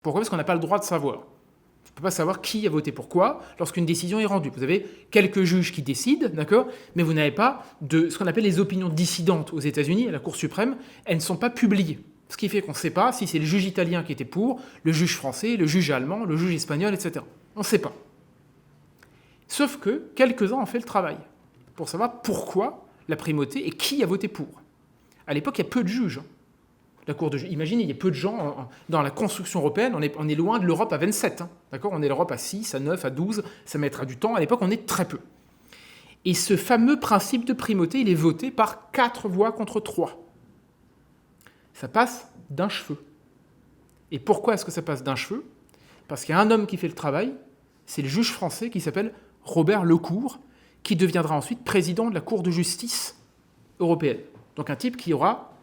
Pourquoi ? Parce qu'on n'a pas le droit de savoir. On ne peut pas savoir qui a voté pour quoi lorsqu'une décision est rendue. Vous avez quelques juges qui décident, d'accord, mais vous n'avez pas de ce qu'on appelle les opinions dissidentes aux États-Unis, à la Cour suprême, elles ne sont pas publiées. Ce qui fait qu'on ne sait pas si c'est le juge italien qui était pour, le juge français, le juge allemand, le juge espagnol, etc. On ne sait pas. Sauf que quelques-uns ont fait le travail pour savoir pourquoi la primauté et qui a voté pour. À l'époque, il y a peu de juges. La Cour de justice, imaginez, il y a peu de gens dans la construction européenne, on est loin de l'Europe à 27, d'accord ? On est l'Europe à 6, à 9, à 12, ça mettra du temps. À l'époque, on est très peu. Et ce fameux principe de primauté, il est voté par 4 voix contre 3. Ça passe d'un cheveu. Et pourquoi est-ce que ça passe d'un cheveu ? Parce qu'il y a un homme qui fait le travail, c'est le juge français qui s'appelle Robert Lecour, qui deviendra ensuite président de la Cour de justice européenne. Donc un type qui aura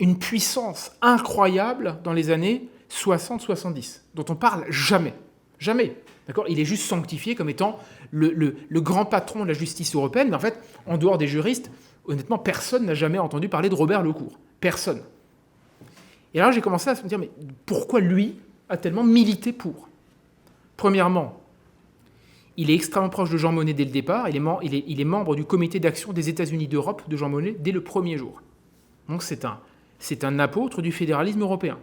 une puissance incroyable dans les années 60-70, dont on parle jamais. Jamais. D'accord ? Il est juste sanctifié comme étant le grand patron de la justice européenne, mais en fait, en dehors des juristes, honnêtement, personne n'a jamais entendu parler de Robert Lecour. Personne. Et alors j'ai commencé à me dire, mais pourquoi lui a tellement milité pour ? Premièrement, il est extrêmement proche de Jean Monnet dès le départ. Il est membre du comité d'action des États-Unis d'Europe de Jean Monnet dès le premier jour. Donc c'est un apôtre du fédéralisme européen.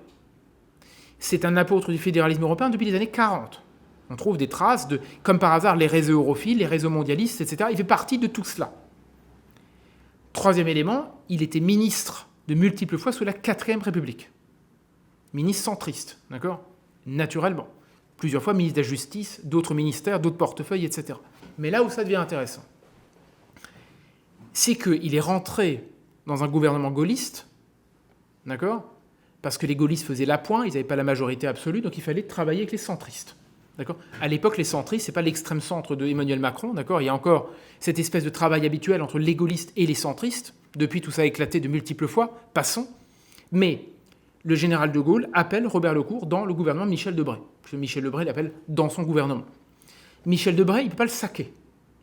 C'est un apôtre du fédéralisme européen depuis les années 40. On trouve des traces de, comme par hasard, les réseaux europhiles, les réseaux mondialistes, etc. Il fait partie de tout cela. Troisième élément, il était ministre de multiples fois sous la 4e République. Ministre centriste, d'accord ? Naturellement. Plusieurs fois ministre de la Justice, d'autres ministères, d'autres portefeuilles, etc. Mais là où ça devient intéressant, c'est qu'il est rentré dans un gouvernement gaulliste, d'accord ? Parce que les gaullistes faisaient l'appoint, ils n'avaient pas la majorité absolue, donc il fallait travailler avec les centristes. D'accord ? À l'époque, les centristes, ce n'est pas l'extrême centre de Emmanuel Macron, d'accord ? Il y a encore cette espèce de travail habituel entre les gaullistes et les centristes. Depuis, tout ça a éclaté de multiples fois, passons. Mais le général de Gaulle appelle Robert Lecour dans le gouvernement de Michel Debré. Parce que Michel Debré l'appelle dans son gouvernement. Michel Debré, il ne peut pas le saquer.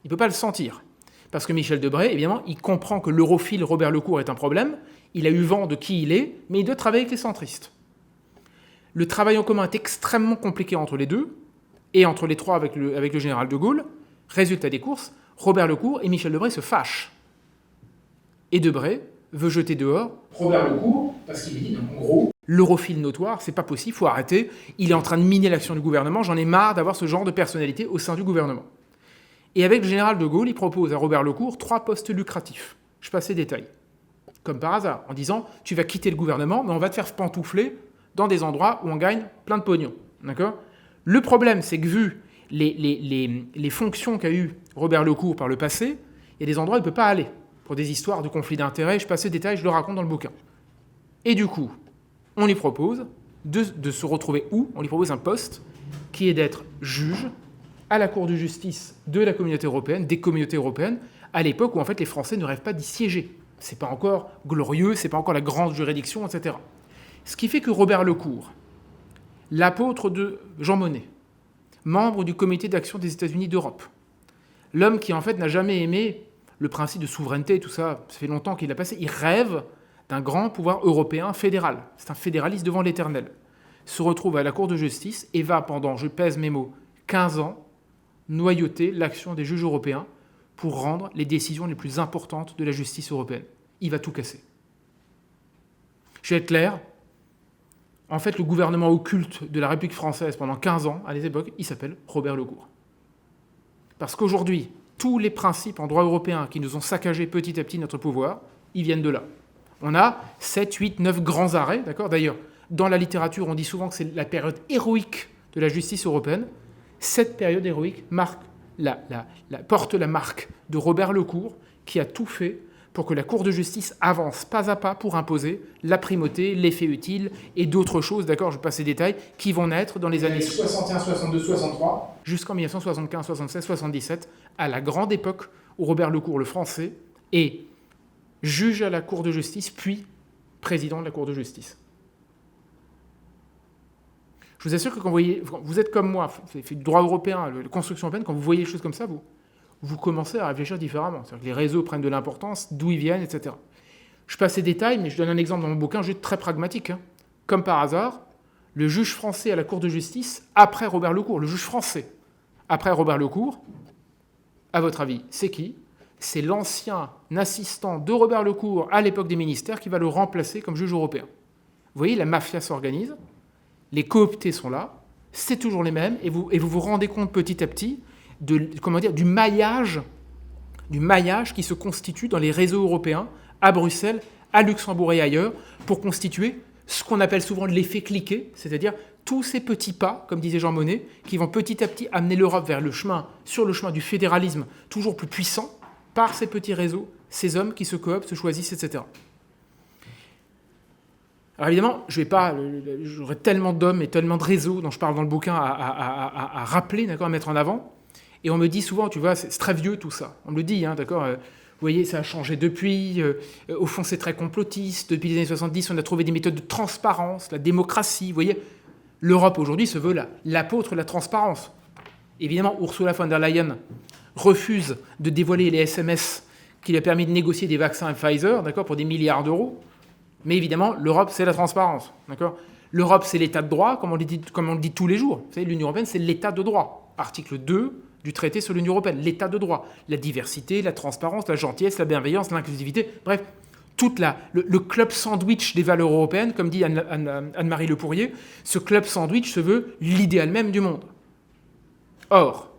Il ne peut pas le sentir. Parce que Michel Debré, évidemment, il comprend que l'europhile Robert Lecour est un problème. Il a eu vent de qui il est, mais il doit travailler avec les centristes. Le travail en commun est extrêmement compliqué entre les deux, et entre les trois avec le général de Gaulle. Résultat des courses, Robert Lecour et Michel Debré se fâchent. Et Debré veut jeter dehors Robert Lecour, parce qu'il dit, en gros, l'europhile notoire, c'est pas possible, il faut arrêter, il est en train de miner l'action du gouvernement, j'en ai marre d'avoir ce genre de personnalité au sein du gouvernement. Et avec le général de Gaulle, il propose à Robert Lecour 3 postes lucratifs. Je passe les détails. Comme par hasard, en disant, tu vas quitter le gouvernement, mais on va te faire pantoufler dans des endroits où on gagne plein de pognon. D'accord ? Le problème, c'est que vu les fonctions qu'a eu Robert Lecour par le passé, il y a des endroits où il ne peut pas aller. Pour des histoires de conflits d'intérêts, je passe les détails, je le raconte dans le bouquin. Et du coup, on lui propose de se retrouver où ? On lui propose un poste qui est d'être juge à la Cour de justice de la communauté européenne, des communautés européennes, à l'époque où en fait les Français ne rêvent pas d'y siéger. C'est pas encore glorieux, c'est pas encore la grande juridiction, etc. Ce qui fait que Robert Lecour, l'apôtre de Jean Monnet, membre du comité d'action des États-Unis d'Europe, l'homme qui en fait n'a jamais aimé le principe de souveraineté, tout ça, ça fait longtemps qu'il l'a passé, il rêve d'un grand pouvoir européen fédéral. C'est un fédéraliste devant l'éternel. Se retrouve à la Cour de justice et va pendant, je pèse mes mots, 15 ans, noyauter l'action des juges européens pour rendre les décisions les plus importantes de la justice européenne. Il va tout casser. Je vais être clair, en fait, le gouvernement occulte de la République française pendant 15 ans, à l'époque, il s'appelle Robert Lecour. Parce qu'aujourd'hui, tous les principes en droit européen qui nous ont saccagé petit à petit notre pouvoir, ils viennent de là. On a 7, 8, 9 grands arrêts, d'accord ? D'ailleurs, dans la littérature, on dit souvent que c'est la période héroïque de la justice européenne. Cette période héroïque porte la marque de Robert Lecour, qui a tout fait pour que la Cour de justice avance pas à pas pour imposer la primauté, l'effet utile et d'autres choses, d'accord, je passe les détails, qui vont naître dans les années 61, 62, 63, jusqu'en 1975, 76, 77, à la grande époque où Robert Lecour, le français, est juge à la Cour de justice, puis président de la Cour de justice. Je vous assure que quand vous êtes comme moi, vous avez fait du droit européen, la construction européenne, quand vous voyez des choses comme ça, vous commencez à réfléchir différemment. C'est-à-dire que les réseaux prennent de l'importance, d'où ils viennent, etc. Je passe ces détails, mais je donne un exemple dans mon bouquin, juste très pragmatique. Comme par hasard, le juge français à la Cour de justice, après Robert Lecour, le juge français, après Robert Lecour, à votre avis, c'est qui ? C'est l'ancien assistant de Robert Lecour à l'époque des ministères qui va le remplacer comme juge européen. Vous voyez, la mafia s'organise, les cooptés sont là, c'est toujours les mêmes, et vous vous rendez compte petit à petit du maillage qui se constitue dans les réseaux européens, à Bruxelles, à Luxembourg et ailleurs, pour constituer ce qu'on appelle souvent l'effet cliquet, c'est-à-dire tous ces petits pas, comme disait Jean Monnet, qui vont petit à petit amener l'Europe sur le chemin du fédéralisme toujours plus puissant, par ces petits réseaux, ces hommes qui se cooptent, se choisissent, etc. Alors évidemment, j'aurais tellement d'hommes et tellement de réseaux dont je parle dans le bouquin à rappeler, d'accord, à mettre en avant. Et on me dit souvent, tu vois, c'est très vieux tout ça. On me le dit, d'accord. Vous voyez, ça a changé depuis. Au fond, c'est très complotiste. Depuis les années 70, on a trouvé des méthodes de transparence, la démocratie. Vous voyez, l'Europe aujourd'hui se veut l'apôtre de la transparence. Évidemment, Ursula von der Leyen refuse de dévoiler les SMS qui lui a permis de négocier des vaccins Pfizer, d'accord, pour des milliards d'euros. Mais évidemment, l'Europe, c'est la transparence, d'accord. L'Europe, c'est l'état de droit, comme on le dit tous les jours. Vous savez, l'Union européenne, c'est l'état de droit. Article 2 du traité sur l'Union européenne, l'état de droit. La diversité, la transparence, la gentillesse, la bienveillance, l'inclusivité, bref, tout le club sandwich des valeurs européennes, comme dit Anne-Marie Le Pourrier, ce club sandwich se veut l'idéal même du monde. Or,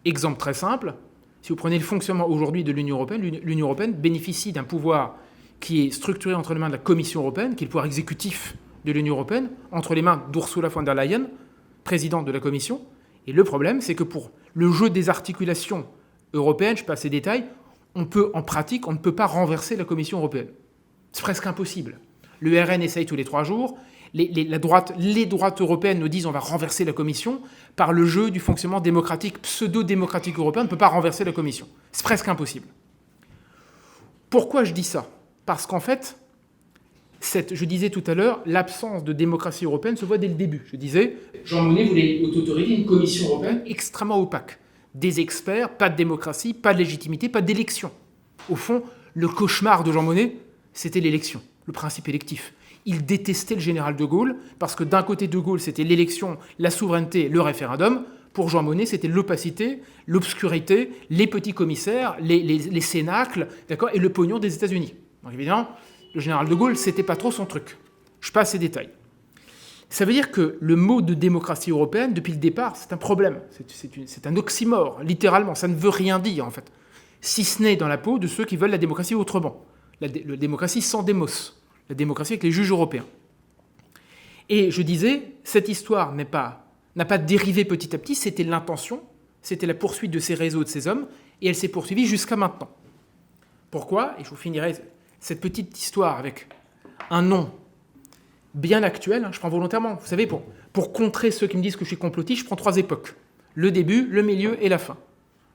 exemple très simple, si vous prenez le fonctionnement aujourd'hui de l'Union européenne bénéficie d'un pouvoir qui est structuré entre les mains de la Commission européenne, qui est le pouvoir exécutif de l'Union européenne, entre les mains d'Ursula von der Leyen, présidente de la Commission. Et le problème, c'est que pour le jeu des articulations européennes, je passe ces détails, en pratique, on ne peut pas renverser la Commission européenne. C'est presque impossible. Le RN essaye tous les 3 jours. Les droites européennes nous disent on va renverser la Commission. Par le jeu du fonctionnement démocratique, pseudo-démocratique européen, on ne peut pas renverser la Commission. C'est presque impossible. Pourquoi je dis ça ? Parce qu'en fait, je disais tout à l'heure, l'absence de démocratie européenne se voit dès le début. Je disais, Jean Monnet voulait autoriser une Commission européenne extrêmement opaque. Des experts, pas de démocratie, pas de légitimité, pas d'élection. Au fond, le cauchemar de Jean Monnet, c'était l'élection, le principe électif. Il détestait le général de Gaulle, parce que d'un côté de Gaulle, c'était l'élection, la souveraineté, le référendum. Pour Jean Monnet, c'était l'opacité, l'obscurité, les petits commissaires, les cénacles, d'accord, et le pognon des États-Unis. Donc évidemment, le général de Gaulle, c'était pas trop son truc. Je passe ces détails. Ça veut dire que le mot de démocratie européenne, depuis le départ, c'est un problème. C'est un oxymore, littéralement. Ça ne veut rien dire, en fait. Si ce n'est dans la peau de ceux qui veulent la démocratie autrement. La démocratie sans démos. La démocratie avec les juges européens. Et je disais, cette histoire n'a pas dérivé petit à petit, c'était l'intention, c'était la poursuite de ces réseaux, de ces hommes, et elle s'est poursuivie jusqu'à maintenant. Pourquoi ? Et je vous finirai cette petite histoire avec un nom bien actuel, je prends volontairement, vous savez, pour contrer ceux qui me disent que je suis complotiste, je prends 3 époques. Le début, le milieu et la fin.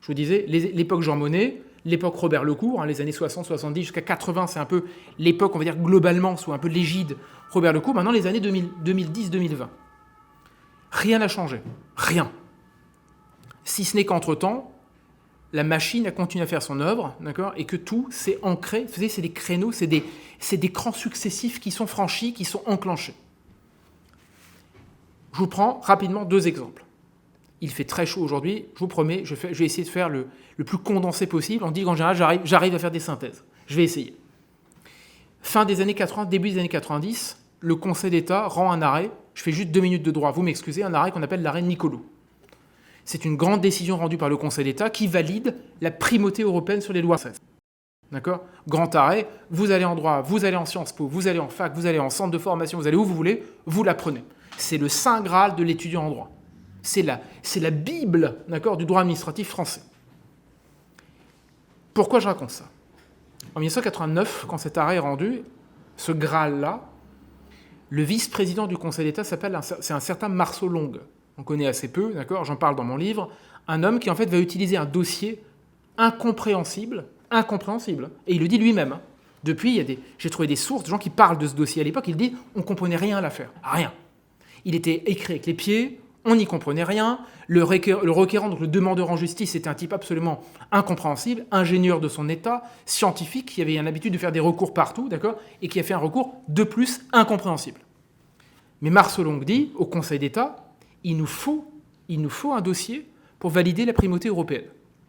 Je vous disais, l'époque Jean Monnet, l'époque Robert Lecourt, les années 60, 70 jusqu'à 80, c'est un peu l'époque, on va dire globalement, sous un peu l'égide Robert Lecourt. Maintenant, les années 2010, 2020. Rien n'a changé. Rien. Si ce n'est qu'entre-temps, la machine a continué à faire son œuvre, d'accord, et que tout s'est ancré. Vous savez, c'est des créneaux, c'est des crans successifs qui sont franchis, qui sont enclenchés. Je vous prends rapidement 2 exemples. Il fait très chaud aujourd'hui, je vous promets, je vais essayer de faire le plus condensé possible. On dit qu'en général, j'arrive à faire des synthèses. Je vais essayer. Fin des années 80, début des années 90, le Conseil d'État rend un arrêt, je fais juste 2 minutes de droit, vous m'excusez, un arrêt qu'on appelle l'arrêt Nicolot. C'est une grande décision rendue par le Conseil d'État qui valide la primauté européenne sur les lois françaises. D'accord ? Grand arrêt, vous allez en droit, vous allez en Sciences Po, vous allez en fac, vous allez en centre de formation, vous allez où vous voulez, vous l'apprenez. C'est le saint graal de l'étudiant en droit. C'est la Bible, d'accord, du droit administratif français. Pourquoi je raconte ça ? En 1989, quand cet arrêt est rendu, ce graal-là, le vice-président du Conseil d'État c'est un certain Marceau Long. On connaît assez peu, d'accord, j'en parle dans mon livre, un homme qui en fait va utiliser un dossier incompréhensible, et il le dit lui-même. Depuis, j'ai trouvé des sources, des gens qui parlent de ce dossier à l'époque, il dit on ne comprenait rien à l'affaire, rien. Il était écrit avec les pieds, on n'y comprenait rien, le requérant, donc le demandeur en justice, était un type absolument incompréhensible, ingénieur de son état, scientifique, qui avait l'habitude de faire des recours partout, d'accord, et qui a fait un recours de plus incompréhensible. Mais Marceau Long dit, au Conseil d'État, il nous faut un dossier pour valider la primauté européenne.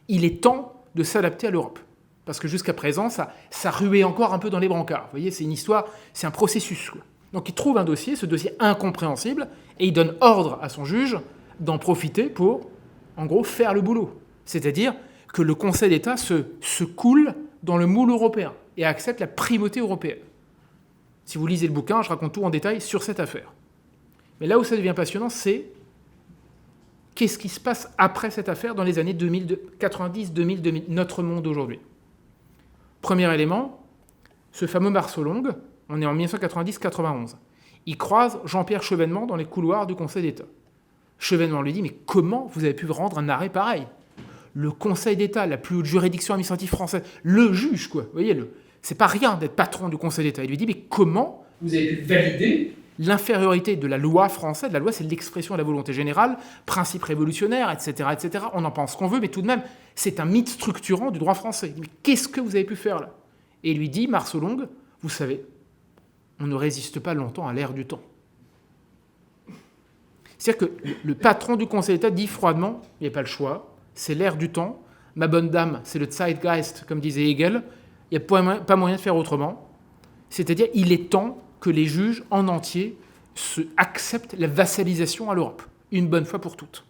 Il est temps de s'adapter à l'Europe. Parce que jusqu'à présent, ça ruait encore un peu dans les brancards. Vous voyez, c'est une histoire, c'est un processus, quoi. Donc il trouve un dossier, ce dossier incompréhensible, et il donne ordre à son juge d'en profiter pour, en gros, faire le boulot. C'est-à-dire que le Conseil d'État se coule dans le moule européen et accepte la primauté européenne. Si vous lisez le bouquin, je raconte tout en détail sur cette affaire. Mais là où ça devient passionnant, c'est qu'est-ce qui se passe après cette affaire dans les années 90, 2000, notre monde aujourd'hui. Premier élément, ce fameux Marceau Long, on est en 1990-91. Il croise Jean-Pierre Chevènement dans les couloirs du Conseil d'État. Chevènement lui dit « Mais comment vous avez pu rendre un arrêt pareil ? Le Conseil d'État, la plus haute juridiction administrative française, le juge, quoi. Vous voyez, c'est pas rien d'être patron du Conseil d'État. Il lui dit « Mais comment vous avez pu valider l'infériorité de la loi française. La loi, c'est l'expression de la volonté générale, principe révolutionnaire, etc., etc. On en pense ce qu'on veut, mais tout de même, c'est un mythe structurant du droit français. Il dit, mais qu'est-ce que vous avez pu faire là? Et il lui dit, Marceau Long, vous savez, on ne résiste pas longtemps à l'ère du temps. C'est-à-dire que le patron du Conseil d'État dit froidement, il n'y a pas le choix, c'est l'ère du temps, ma bonne dame, c'est le Zeitgeist, comme disait Hegel, il n'y a pas moyen de faire autrement. C'est-à-dire, il est temps que les juges en entier acceptent la vassalisation à l'Europe, une bonne fois pour toutes.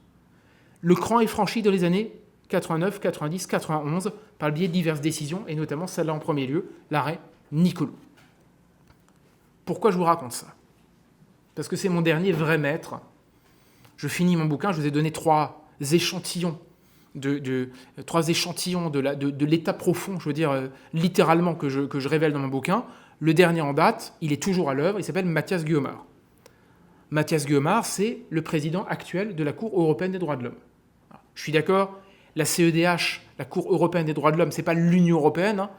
Le cran est franchi dans les années 89, 90, 91, par le biais de diverses décisions, et notamment celle-là en premier lieu, l'arrêt Niccolo. Pourquoi je vous raconte ça? Parce que c'est mon dernier vrai maître. Je finis mon bouquin, je vous ai donné trois échantillons de l'état profond, je veux dire littéralement, que je révèle dans mon bouquin. Le dernier en date, il est toujours à l'œuvre, il s'appelle Mathias Guiomard. Mathias Guiomard, c'est le président actuel de la Cour européenne des droits de l'homme. Je suis d'accord, la CEDH, la Cour européenne des droits de l'homme, c'est pas l'Union européenne, hein,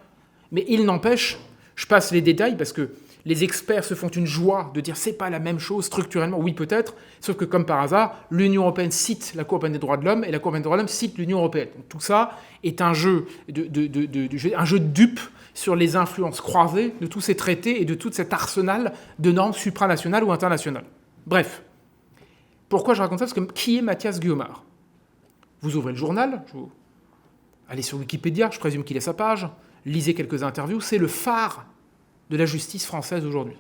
mais il n'empêche, je passe les détails parce que les experts se font une joie de dire c'est pas la même chose structurellement, oui peut-être, sauf que comme par hasard, l'Union européenne cite la Cour européenne des droits de l'homme et la Cour européenne des droits de l'homme cite l'Union européenne. Donc, tout ça est un jeu un jeu de dupes sur les influences croisées de tous ces traités et de tout cet arsenal de normes supranationales ou internationales. Bref, pourquoi je raconte ça? Parce que qui est Mathias Guiomard? Vous ouvrez le journal, allez sur Wikipédia, je présume qu'il a sa page, lisez quelques interviews, c'est le phare de la justice française aujourd'hui.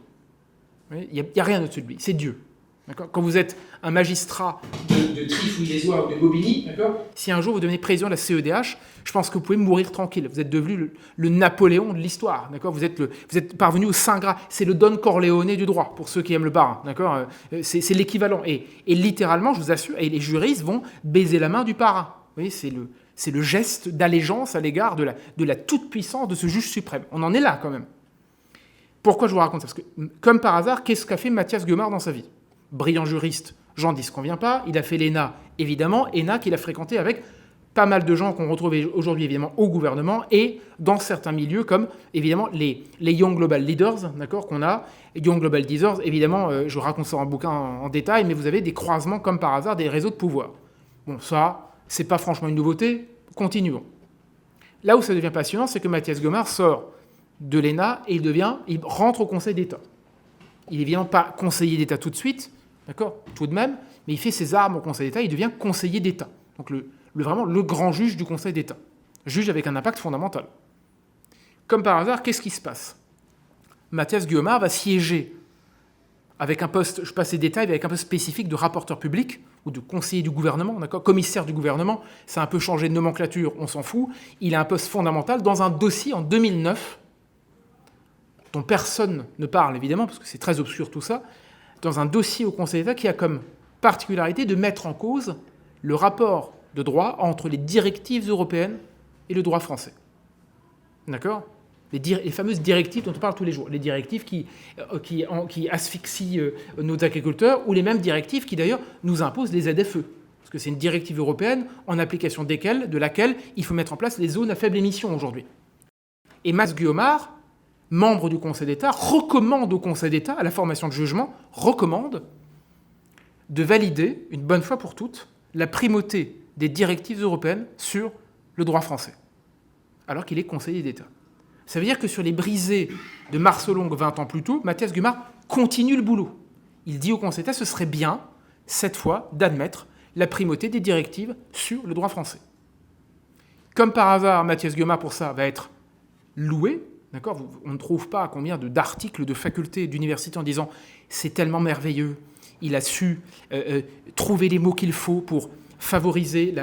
Il n'y a rien au-dessus de lui, c'est Dieu. D'accord? Quand vous êtes un magistrat de Trifouille-les-Oies ou de Bobigny, d'accord? Si un jour vous devenez président de la CEDH, je pense que vous pouvez mourir tranquille. Vous êtes devenu le Napoléon de l'histoire. D'accord? Vous êtes parvenu au Saint Graal. C'est le Don Corleone du droit, pour ceux qui aiment le parrain. D'accord? C'est l'équivalent. Et littéralement, je vous assure, et les juristes vont baiser la main du parrain. Vous voyez, c'est le geste d'allégeance à l'égard de la toute-puissance de ce juge suprême. On en est là, quand même. Pourquoi je vous raconte ça? Parce que, comme par hasard, qu'est-ce qu'a fait Mathias Guiomard dans sa vie? Brillant juriste, j'en disconviens pas. Il a fait l'ENA, évidemment. ENA qu'il a fréquenté avec pas mal de gens qu'on retrouve aujourd'hui, évidemment, au gouvernement et dans certains milieux, comme, évidemment, les Young Global Leaders, d'accord, qu'on a. Young Global Leaders, évidemment, je raconte ça en bouquin en détail, mais vous avez des croisements, comme par hasard, des réseaux de pouvoir. Bon, ça, c'est pas franchement une nouveauté. Continuons. Là où ça devient passionnant, c'est que Mathias Guiomard sort de l'ENA et il rentre au Conseil d'État. Il n'est évidemment pas conseiller d'État tout de suite, d'accord, tout de même, mais il fait ses armes au Conseil d'État, il devient conseiller d'État. Donc vraiment le grand juge du Conseil d'État. Juge avec un impact fondamental. Comme par hasard, qu'est-ce qui se passe? Mathias Guiomard va siéger avec un poste, je passe les détails, avec un poste spécifique de rapporteur public ou de conseiller du gouvernement, d'accord, commissaire du gouvernement. Ça a un peu changé de nomenclature, on s'en fout. Il a un poste fondamental dans un dossier en 2009 dont personne ne parle, évidemment, parce que c'est très obscur tout ça, dans un dossier au Conseil d'État qui a comme particularité de mettre en cause le rapport de droit entre les directives européennes et le droit français. D'accord? Les fameuses directives dont on parle tous les jours, les directives qui asphyxient nos agriculteurs, ou les mêmes directives qui, d'ailleurs, nous imposent les ZFE. Parce que c'est une directive européenne en application de laquelle il faut mettre en place les zones à faible émission aujourd'hui. Et Mathias Guiomard, membre du Conseil d'État, recommande au Conseil d'État, à la formation de jugement, recommande de valider, une bonne fois pour toutes, la primauté des directives européennes sur le droit français, alors qu'il est conseiller d'État. Ça veut dire que sur les brisées de Marceau Long 20 ans plus tôt, Mathias Guiomard continue le boulot. Il dit au Conseil d'État, ce serait bien, cette fois, d'admettre la primauté des directives sur le droit français. Comme par hasard, Mathias Guiomard, pour ça, va être loué. D'accord, on ne trouve pas combien d'articles de facultés, d'universités en disant « c'est tellement merveilleux, il a su trouver les mots qu'il faut pour favoriser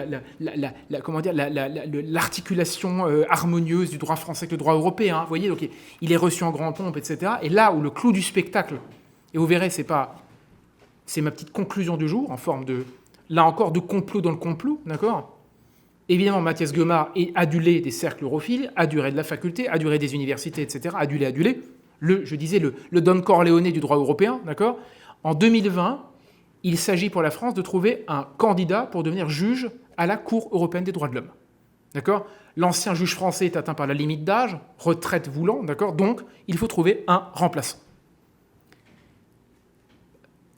l'articulation harmonieuse du droit français avec le droit européen. » Vous voyez, donc il est reçu en grande pompe, etc. Et là où le clou du spectacle, et vous verrez, c'est ma petite conclusion du jour, en forme de, là encore, de complot dans le complot, d'accord ? Évidemment, Mathias Guiomard est adulé des cercles europhiles, adulé de la faculté, adulé des universités, etc. Adulé. Je disais le Don Corleone du droit européen, d'accord ? En 2020, il s'agit pour la France de trouver un candidat pour devenir juge à la Cour européenne des droits de l'homme. D'accord ? L'ancien juge français est atteint par la limite d'âge, retraite voulant, d'accord ? Donc, il faut trouver un remplaçant.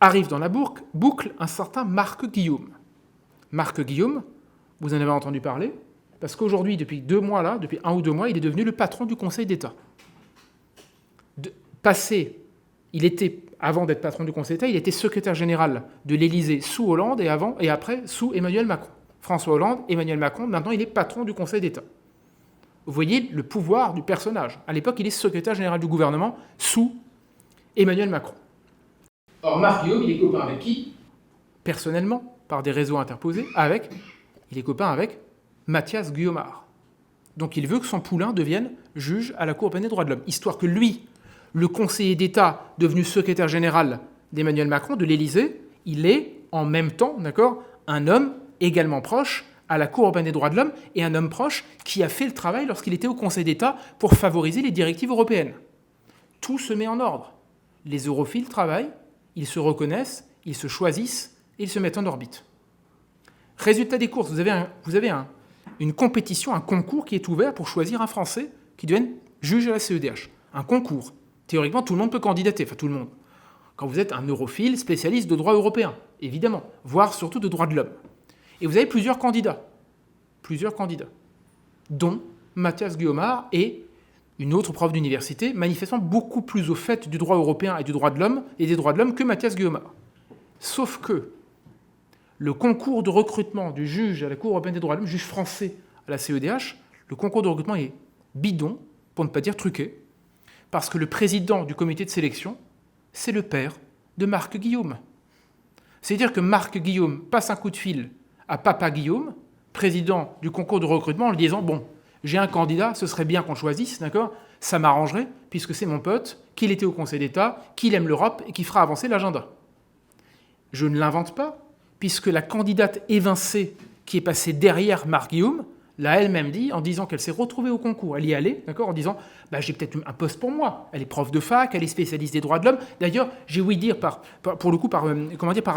arrive dans la boucle un certain Marc Guillaume. Marc Guillaume, vous en avez entendu parler, parce qu'aujourd'hui, depuis 1 ou 2 mois, il est devenu le patron du Conseil d'État. Avant d'être patron du Conseil d'État, il était secrétaire général de l'Élysée sous Hollande et après sous Emmanuel Macron. François Hollande, Emmanuel Macron, maintenant il est patron du Conseil d'État. Vous voyez le pouvoir du personnage. À l'époque, il est secrétaire général du gouvernement sous Emmanuel Macron. Or, Marc Guillaume, il est copain avec qui ? Personnellement, par des réseaux interposés, il est copain avec Mathias Guillaumard. Donc il veut que son poulain devienne juge à la Cour européenne des droits de l'homme, histoire que lui, le conseiller d'État devenu secrétaire général d'Emmanuel Macron, de l'Élysée, il est en même temps, d'accord, un homme également proche à la Cour européenne des droits de l'homme et un homme proche qui a fait le travail lorsqu'il était au Conseil d'État pour favoriser les directives européennes. Tout se met en ordre. Les europhiles travaillent, ils se reconnaissent, ils se choisissent et ils se mettent en orbite. Résultat des courses, vous avez une compétition, un concours qui est ouvert pour choisir un Français qui devienne juge à la CEDH. Un concours. Théoriquement, tout le monde peut candidater, enfin tout le monde. Quand vous êtes un europhile spécialiste de droit européen, évidemment, voire surtout de droit de l'homme. Et vous avez plusieurs candidats, dont Mathias Guillaumard et une autre prof d'université, manifestement beaucoup plus au fait du droit européen et du droit de l'homme et des droits de l'homme que Mathias Guillaumard. Sauf que le concours de recrutement du juge à la Cour européenne des droits de l'homme, juge français à la CEDH, le concours de recrutement est bidon, pour ne pas dire truqué, parce que le président du comité de sélection, c'est le père de Marc Guillaume. C'est-à-dire que Marc Guillaume passe un coup de fil à Papa Guillaume, président du concours de recrutement, en lui disant « Bon, j'ai un candidat, ce serait bien qu'on le choisisse, d'accord ? Ça m'arrangerait, puisque c'est mon pote, qu'il était au Conseil d'État, qu'il aime l'Europe et qui fera avancer l'agenda. » Je ne l'invente pas, puisque la candidate évincée qui est passée derrière Marc Guillaume l'a elle-même dit en disant qu'elle s'est retrouvée au concours. Elle y allait, d'accord, en disant j'ai peut-être un poste pour moi. Elle est prof de fac, elle est spécialiste des droits de l'homme. D'ailleurs, j'ai ouï dire par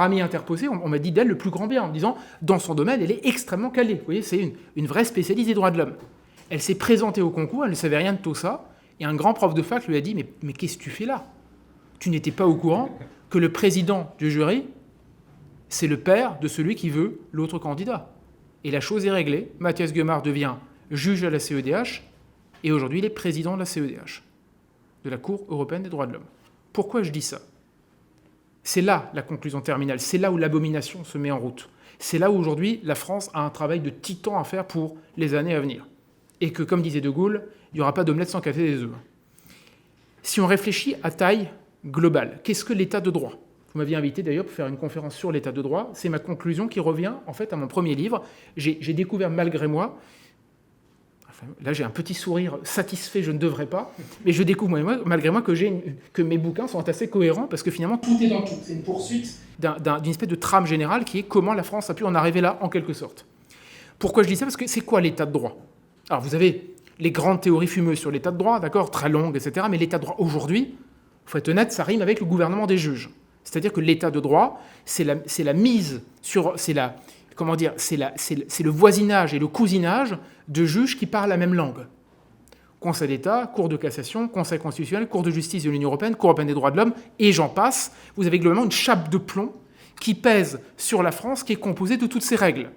ami interposé, on m'a dit d'elle le plus grand bien, en disant dans son domaine, elle est extrêmement calée. Vous voyez, c'est une vraie spécialiste des droits de l'homme. Elle s'est présentée au concours, elle ne savait rien de tout ça, et un grand prof de fac lui a dit mais qu'est-ce que tu fais là ? Tu n'étais pas au courant que le président du jury, c'est le père de celui qui veut l'autre candidat. Et la chose est réglée. Mathias Guillaumard devient juge à la CEDH et aujourd'hui il est président de la CEDH, de la Cour européenne des droits de l'homme. Pourquoi je dis ça ? C'est là la conclusion terminale, c'est là où l'abomination se met en route. C'est là où aujourd'hui la France a un travail de titan à faire pour les années à venir. Et que, comme disait De Gaulle, il n'y aura pas d'omelette sans café des œufs. Si on réfléchit à taille globale, qu'est-ce que l'état de droit ? Vous m'aviez invité d'ailleurs pour faire une conférence sur l'état de droit. C'est ma conclusion qui revient en fait à mon premier livre. J'ai découvert malgré moi, là j'ai un petit sourire satisfait, je ne devrais pas, mais je découvre malgré moi que mes bouquins sont assez cohérents parce que finalement tout est dans tout. C'est une poursuite d'une espèce de trame générale qui est comment la France a pu en arriver là en quelque sorte. Pourquoi je dis ça ? Parce que c'est quoi l'état de droit ? Alors vous avez les grandes théories fumeuses sur l'état de droit, d'accord, très longues, etc. Mais l'état de droit aujourd'hui, il faut être honnête, ça rime avec le gouvernement des juges. C'est-à-dire que l'état de droit, c'est la mise sur, c'est le voisinage et le cousinage de juges qui parlent la même langue. Conseil d'État, Cour de cassation, Conseil constitutionnel, Cour de justice de l'Union européenne, Cour européenne des droits de l'homme, et j'en passe. Vous avez globalement une chape de plomb qui pèse sur la France, qui est composée de toutes ces règles.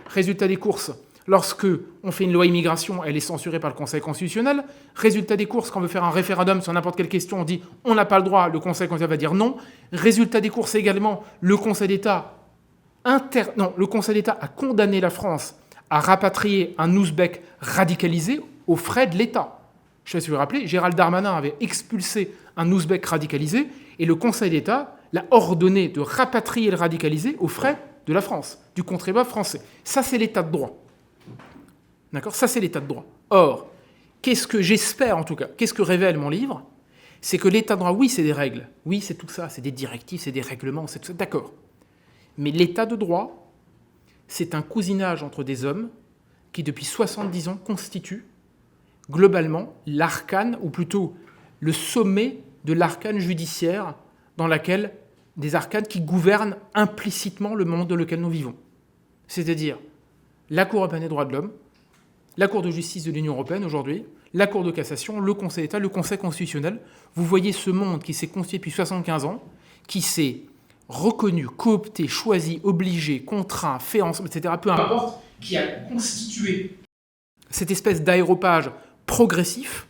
Résultat des courses. Lorsque on fait une loi immigration, elle est censurée par le Conseil constitutionnel. Résultat des courses, quand on veut faire un référendum sur n'importe quelle question, on dit on n'a pas le droit, le Conseil constitutionnel va dire non. Résultat des courses également, le Conseil d'État a condamné la France à rapatrier un Ouzbek radicalisé aux frais de l'État. Je ne sais pas si vous vous rappelez, Gérald Darmanin avait expulsé un Ouzbek radicalisé et le Conseil d'État l'a ordonné de rapatrier le radicalisé aux frais de la France, du contribuable français. Ça, c'est l'état de droit. D'accord ? Ça, c'est l'état de droit. Or, qu'est-ce que j'espère en tout cas ? Qu'est-ce que révèle mon livre ? C'est que l'état de droit, oui, c'est des règles. Oui, c'est tout ça. C'est des directives, c'est des règlements, c'est tout ça. D'accord. Mais l'état de droit, c'est un cousinage entre des hommes qui, depuis 70 ans, constituent globalement l'arcane, ou plutôt le sommet de l'arcane judiciaire dans laquelle des arcanes qui gouvernent implicitement le monde dans lequel nous vivons. C'est-à-dire la Cour européenne des droits de l'homme, la Cour de justice de l'Union européenne aujourd'hui, la Cour de cassation, le Conseil d'État, le Conseil constitutionnel. Vous voyez ce monde qui s'est constitué depuis 75 ans, qui s'est reconnu, coopté, choisi, obligé, contraint, fait ensemble, etc., peu importe, qui a constitué cette espèce d'aéropage progressif,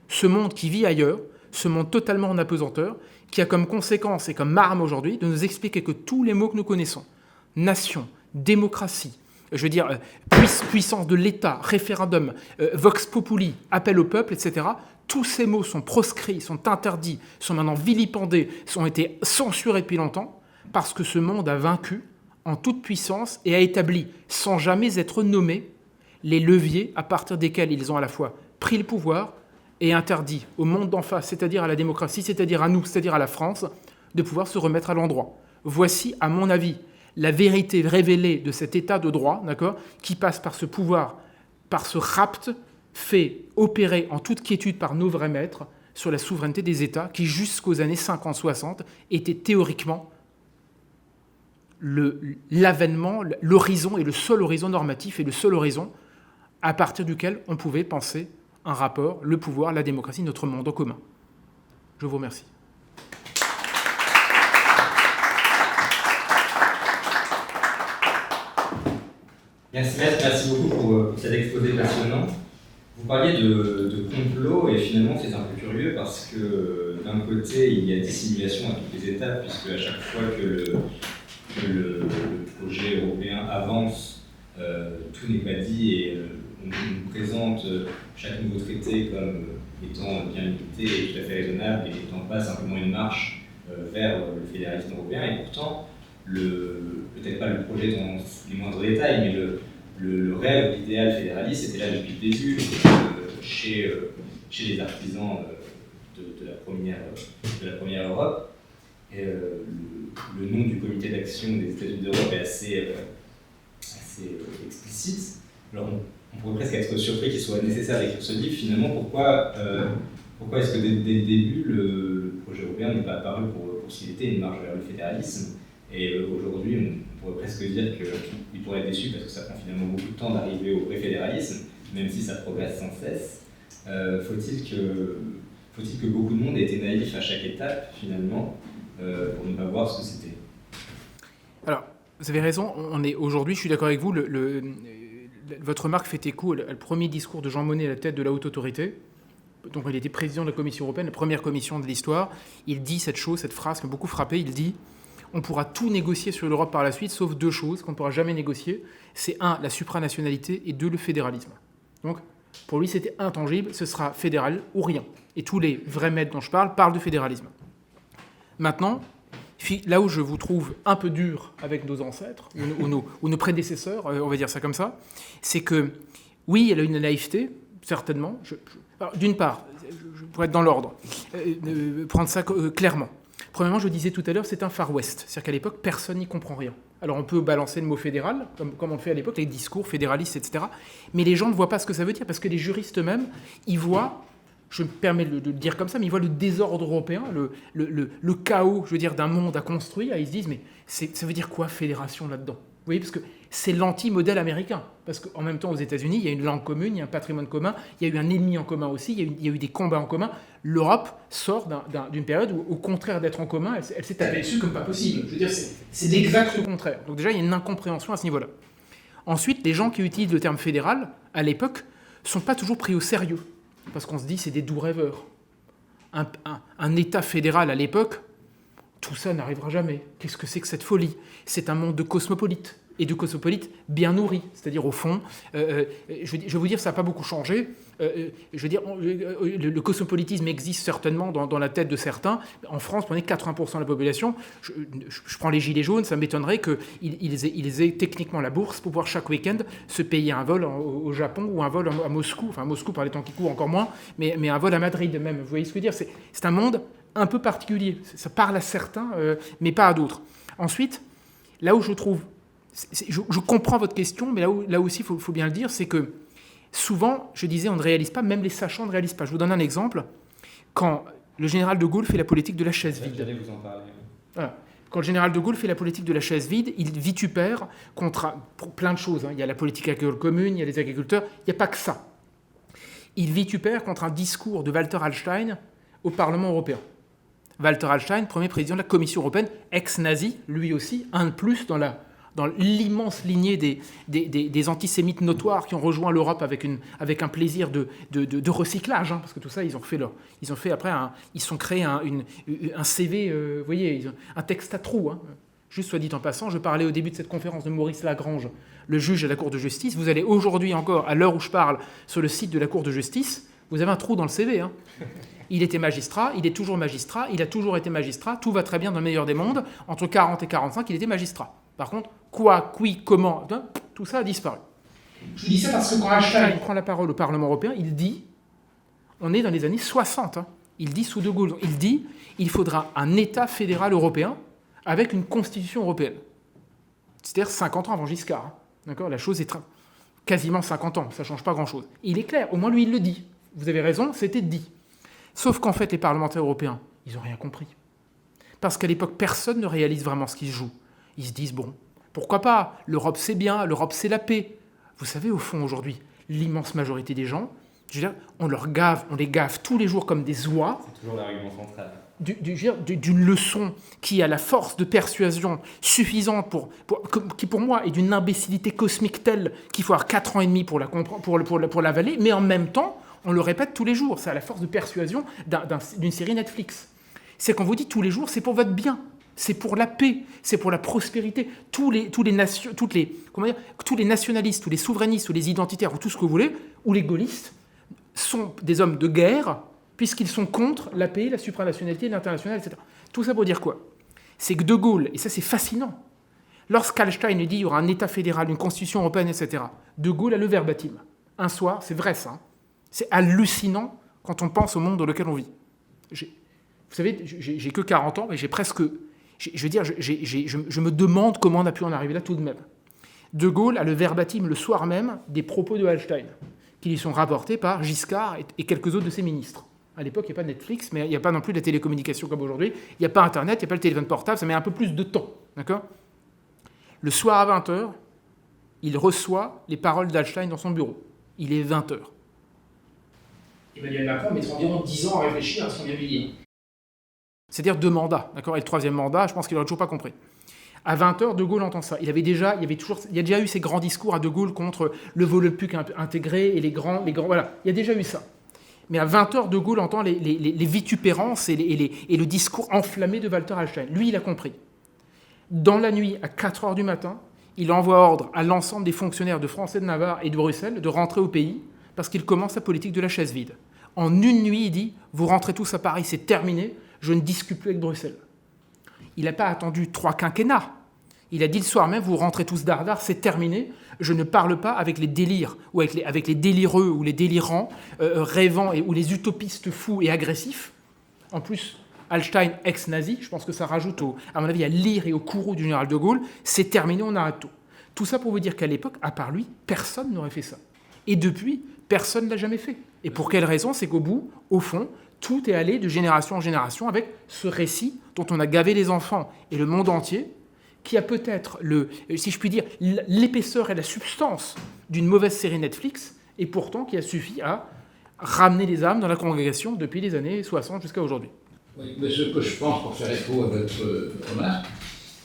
ce monde qui vit ailleurs, ce monde totalement en apesanteur, qui a comme conséquence et comme arme aujourd'hui de nous expliquer que tous les mots que nous connaissons, nation, démocratie, puissance de l'État, référendum, vox populi, appel au peuple, etc., tous ces mots sont proscrits, sont interdits, sont maintenant vilipendés, ont été censurés depuis longtemps, parce que ce monde a vaincu en toute puissance et a établi, sans jamais être nommé, les leviers à partir desquels ils ont à la fois pris le pouvoir et interdit au monde d'en face, c'est-à-dire à la démocratie, c'est-à-dire à nous, c'est-à-dire à la France, de pouvoir se remettre à l'endroit. Voici, à mon avis, la vérité révélée de cet état de droit, d'accord, qui passe par ce pouvoir, par ce rapt fait opérer en toute quiétude par nos vrais maîtres sur la souveraineté des États qui, jusqu'aux années 50-60, étaient théoriquement l'avènement, l'horizon et le seul horizon normatif et le seul horizon à partir duquel on pouvait penser un rapport, le pouvoir, la démocratie, notre monde en commun. Je vous remercie. Merci beaucoup pour cet exposé passionnant. Vous parliez de complot et finalement c'est un peu curieux parce que d'un côté il y a dissimulation à toutes les étapes puisque à chaque fois que le projet européen avance, tout n'est pas dit et on nous présente chaque nouveau traité comme étant bien limité et tout à fait raisonnable et n'étant pas simplement une marche vers le fédéralisme européen. Et pourtant, peut-être pas le projet dans les moindres détails, mais le rêve, l'idéal fédéraliste était là depuis le début, chez les artisans de la première Europe. Et le nom du comité d'action des États-Unis d'Europe est assez explicite. Alors on pourrait presque être surpris qu'il soit nécessaire d'écrire ce livre. Finalement, pourquoi est-ce que dès le début, le projet européen n'est pas apparu pour ce qu'il était, une marche vers le fédéralisme? Et aujourd'hui, on pourrait presque dire qu'il pourrait être déçu parce que ça prend finalement beaucoup de temps d'arriver au vrai fédéralisme, même si ça progresse sans cesse. Faut-il que beaucoup de monde ait été naïf à chaque étape, finalement, pour ne pas voir ce que c'était? Alors, vous avez raison, aujourd'hui, je suis d'accord avec vous, votre remarque fait écho au premier discours de Jean Monnet à la tête de la Haute Autorité. Donc, il était président de la Commission européenne, la première commission de l'histoire. Il dit cette phrase qui m'a beaucoup frappé, il dit « On pourra tout négocier sur l'Europe par la suite, sauf deux choses qu'on ne pourra jamais négocier. C'est 1, la supranationalité, et 2, le fédéralisme. » Donc, pour lui, c'était intangible, ce sera fédéral ou rien. Et tous les vrais maîtres dont je parle de fédéralisme. Maintenant, là où je vous trouve un peu dur avec nos ancêtres, ou nos prédécesseurs, on va dire ça comme ça, c'est que, oui, il y a une naïveté, certainement. D'une part, pour être dans l'ordre, prendre ça clairement. Premièrement, je disais tout à l'heure, c'est un Far West. C'est-à-dire qu'à l'époque, personne n'y comprend rien. Alors on peut balancer le mot fédéral, comme on le fait à l'époque, les discours fédéralistes, etc. Mais les gens ne voient pas ce que ça veut dire, parce que les juristes eux-mêmes, ils voient, je me permets de le dire comme ça, mais ils voient le désordre européen, le chaos, je veux dire, d'un monde à construire, et ils se disent, mais ça veut dire quoi, fédération, là-dedans? Vous voyez, parce que c'est l'anti-modèle américain. Parce qu'en même temps, aux États-Unis, il y a une langue commune, il y a un patrimoine commun, il y a eu un ennemi en commun aussi, il y a eu des combats en commun. L'Europe sort d'une période où, au contraire d'être en commun, elle s'est tapée dessus comme pas possible. Je veux dire, c'est l'exact contraire. Donc déjà, il y a une incompréhension à ce niveau-là. Ensuite, les gens qui utilisent le terme fédéral, à l'époque, ne sont pas toujours pris au sérieux. Parce qu'on se dit, c'est des doux rêveurs. Un État fédéral à l'époque, tout ça n'arrivera jamais. Qu'est-ce que c'est que cette folie? C'est un monde de cosmopolites, et de cosmopolites bien nourris. C'est-à-dire, au fond, je vais vous dire, ça n'a pas beaucoup changé. Je veux dire, le cosmopolitisme existe certainement dans la tête de certains. En France, on est 80% de la population. Je prends les Gilets jaunes, ça m'étonnerait qu'ils aient techniquement la bourse pour pouvoir chaque week-end se payer un vol au Japon ou un vol à Moscou. Enfin, Moscou, par les temps qui courent, encore moins, mais un vol à Madrid même. Vous voyez ce que je veux dire? C'est un monde un peu particulier. Ça parle à certains, mais pas à d'autres. Ensuite, là où je trouve... Je comprends votre question, mais là aussi, il faut bien le dire, c'est que souvent, je disais, on ne réalise pas, même les sachants ne réalisent pas. Je vous donne un exemple. Quand le général de Gaulle fait la politique de la chaise vide. J'allais vous en parler. Voilà. Quand le général de Gaulle fait la politique de la chaise vide, il vitupère pour plein de choses. Il y a la politique agricole commune, il y a les agriculteurs, il n'y a pas que ça. Il vitupère contre un discours de Walter Hallstein au Parlement européen. Walter Hallstein, premier président de la Commission européenne, ex-nazi, lui aussi, un de plus dans l'immense lignée des antisémites notoires qui ont rejoint l'Europe avec un plaisir de recyclage, hein, parce que tout ça, ils se sont créé un CV, vous voyez, un texte à trous. Hein. Juste soit dit en passant, je parlais au début de cette conférence de Maurice Lagrange, le juge à la Cour de justice. Vous allez aujourd'hui encore, à l'heure où je parle, sur le site de la Cour de justice, vous avez un trou dans le CV. Hein. Il était magistrat, il est toujours magistrat, il a toujours été magistrat, tout va très bien dans le meilleur des mondes. Entre 40 et 45, il était magistrat. Par contre, quoi, qui, comment, tout ça a disparu. Je dis ça parce que quand Hallstein prend la parole au Parlement européen, il dit, on est dans les années 60, hein, il dit sous De Gaulle, il dit, il faudra un État fédéral européen avec une constitution européenne. C'est-à-dire 50 ans avant Giscard. Hein, d'accord ? La chose est quasiment 50 ans, ça ne change pas grand-chose. Il est clair, au moins lui il le dit. Vous avez raison, c'était dit. Sauf qu'en fait, les parlementaires européens, ils n'ont rien compris. Parce qu'à l'époque, personne ne réalise vraiment ce qui se joue. Ils se disent, bon, pourquoi pas ? L'Europe, c'est bien, l'Europe, c'est la paix. Vous savez, au fond, aujourd'hui, l'immense majorité des gens, je veux dire, on les gave tous les jours comme des oies. C'est toujours l'argument central. D'une leçon qui a la force de persuasion suffisante qui pour moi est d'une imbécilité cosmique telle qu'il faut avoir 4 ans et demi pour la comprendre, pour l'avaler, mais en même temps, on le répète tous les jours. Ça a la force de persuasion d'une série Netflix. C'est qu'on vous dit tous les jours, c'est pour votre bien, c'est pour la paix, c'est pour la prospérité. Tous les nationalistes, tous les souverainistes, ou les identitaires, ou tout ce que vous voulez, ou les gaullistes, sont des hommes de guerre, puisqu'ils sont contre la paix, la supranationalité, l'international, etc. Tout ça pour dire quoi ? C'est que De Gaulle, et ça c'est fascinant, lorsqu'Hallstein dit il y aura un État fédéral, une constitution européenne, etc., De Gaulle a le verbatim. Un soir, c'est vrai ça, hein. C'est hallucinant quand on pense au monde dans lequel on vit. Vous savez, j'ai que 40 ans, mais j'ai presque... Je me demande comment on a pu en arriver là tout de même. De Gaulle a le verbatim le soir même des propos de Hallstein, qui lui sont rapportés par Giscard et quelques autres de ses ministres. À l'époque, il n'y a pas de Netflix, mais il n'y a pas non plus de la télécommunication comme aujourd'hui. Il n'y a pas Internet, il n'y a pas le téléphone portable, ça met un peu plus de temps. D'accord ? Le soir à 20h, il reçoit les paroles d'Hallstein dans son bureau. Il est 20h. Emmanuel Macron mettra environ 10 ans à réfléchir à ce qu'on vient de lui dire. C'est-à-dire 2 mandats. D'accord ? Et le 3e mandat, je pense qu'il n'aurait toujours pas compris. À 20h, De Gaulle entend ça. Il y a déjà eu ces grands discours à De Gaulle contre le Volapük intégré et les grands. Voilà, il y a déjà eu ça. Mais à 20h, De Gaulle entend les vitupérances et le discours enflammé de Walter Hallstein. Lui, il a compris. Dans la nuit, à 4h du matin, il envoie ordre à l'ensemble des fonctionnaires de France et de Navarre et de Bruxelles de rentrer au pays parce qu'il commence la politique de la chaise vide. En une nuit, il dit « Vous rentrez tous à Paris, c'est terminé, je ne discute plus avec Bruxelles ». Il n'a pas attendu 3 quinquennats. Il a dit le soir même, vous rentrez tous dardard, c'est terminé, je ne parle pas avec les délires, ou avec les délireux, ou les délirants, rêvants, ou les utopistes fous et agressifs. En plus, Hallstein, ex-nazi, je pense que ça rajoute, à mon avis, à l'ire et au courroux du général de Gaulle, c'est terminé, on arrête tout. Tout ça pour vous dire qu'à l'époque, à part lui, personne n'aurait fait ça. Et depuis, personne ne l'a jamais fait. Et pour quelle raison ? C'est qu'au bout, au fond, tout est allé de génération en génération avec ce récit dont on a gavé les enfants et le monde entier, qui a peut-être, si je puis dire, l'épaisseur et la substance d'une mauvaise série Netflix, et pourtant qui a suffi à ramener les âmes dans la congrégation depuis les années 60 jusqu'à aujourd'hui. Oui, mais ce que je pense, pour faire écho à votre remarque,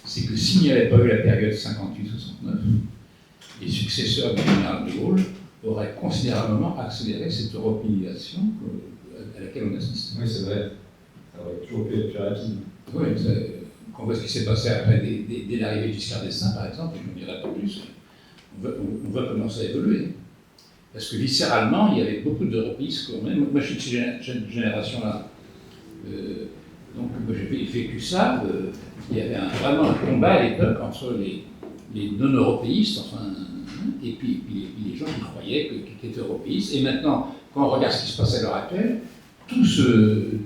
c'est que s'il n'y avait pas eu la période 58-69, les successeurs du général de Gaulle auraient considérablement accéléré cette européanisation à laquelle on assiste. Oui, c'est vrai. Ça aurait toujours pu être plus rapide. Oui, quand on voit ce qui s'est passé après, dès l'arrivée du Giscard d'Estaing, par exemple, je ne dirais pas plus, on voit comment ça a évolué. Parce que viscéralement, il y avait beaucoup d'européistes quand même. Moi, je suis de cette génération-là. Donc, j'ai vécu ça. Il y avait vraiment un combat à l'époque entre les non-européistes, enfin, et puis les gens qui croyaient qu'ils étaient européistes. Et maintenant, quand on regarde ce qui se passe à l'heure actuelle, tout se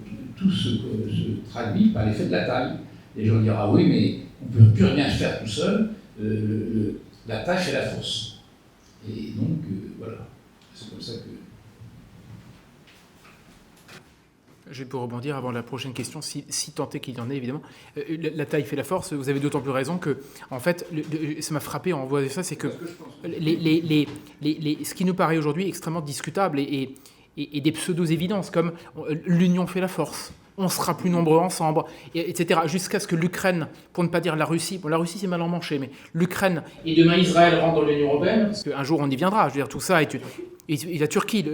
traduit par l'effet de la taille. Les gens diront « Ah oui, mais on ne peut plus rien faire tout seul, la taille fait la force ». Et donc, voilà, c'est comme ça que... Je vais pour rebondir avant la prochaine question, si tant est qu'il y en ait, évidemment. La taille fait la force, vous avez d'autant plus raison que, en fait, ça m'a frappé en voyant ça, c'est que ce qui nous paraît aujourd'hui extrêmement discutable et des pseudo-évidences, comme l'union fait la force, on sera plus nombreux ensemble, etc. Jusqu'à ce que l'Ukraine, pour ne pas dire la Russie, bon la Russie c'est mal emmanché, mais l'Ukraine et demain Israël rentrent dans l'Union européenne, parce qu'un jour on y viendra, je veux dire tout ça est et la Turquie,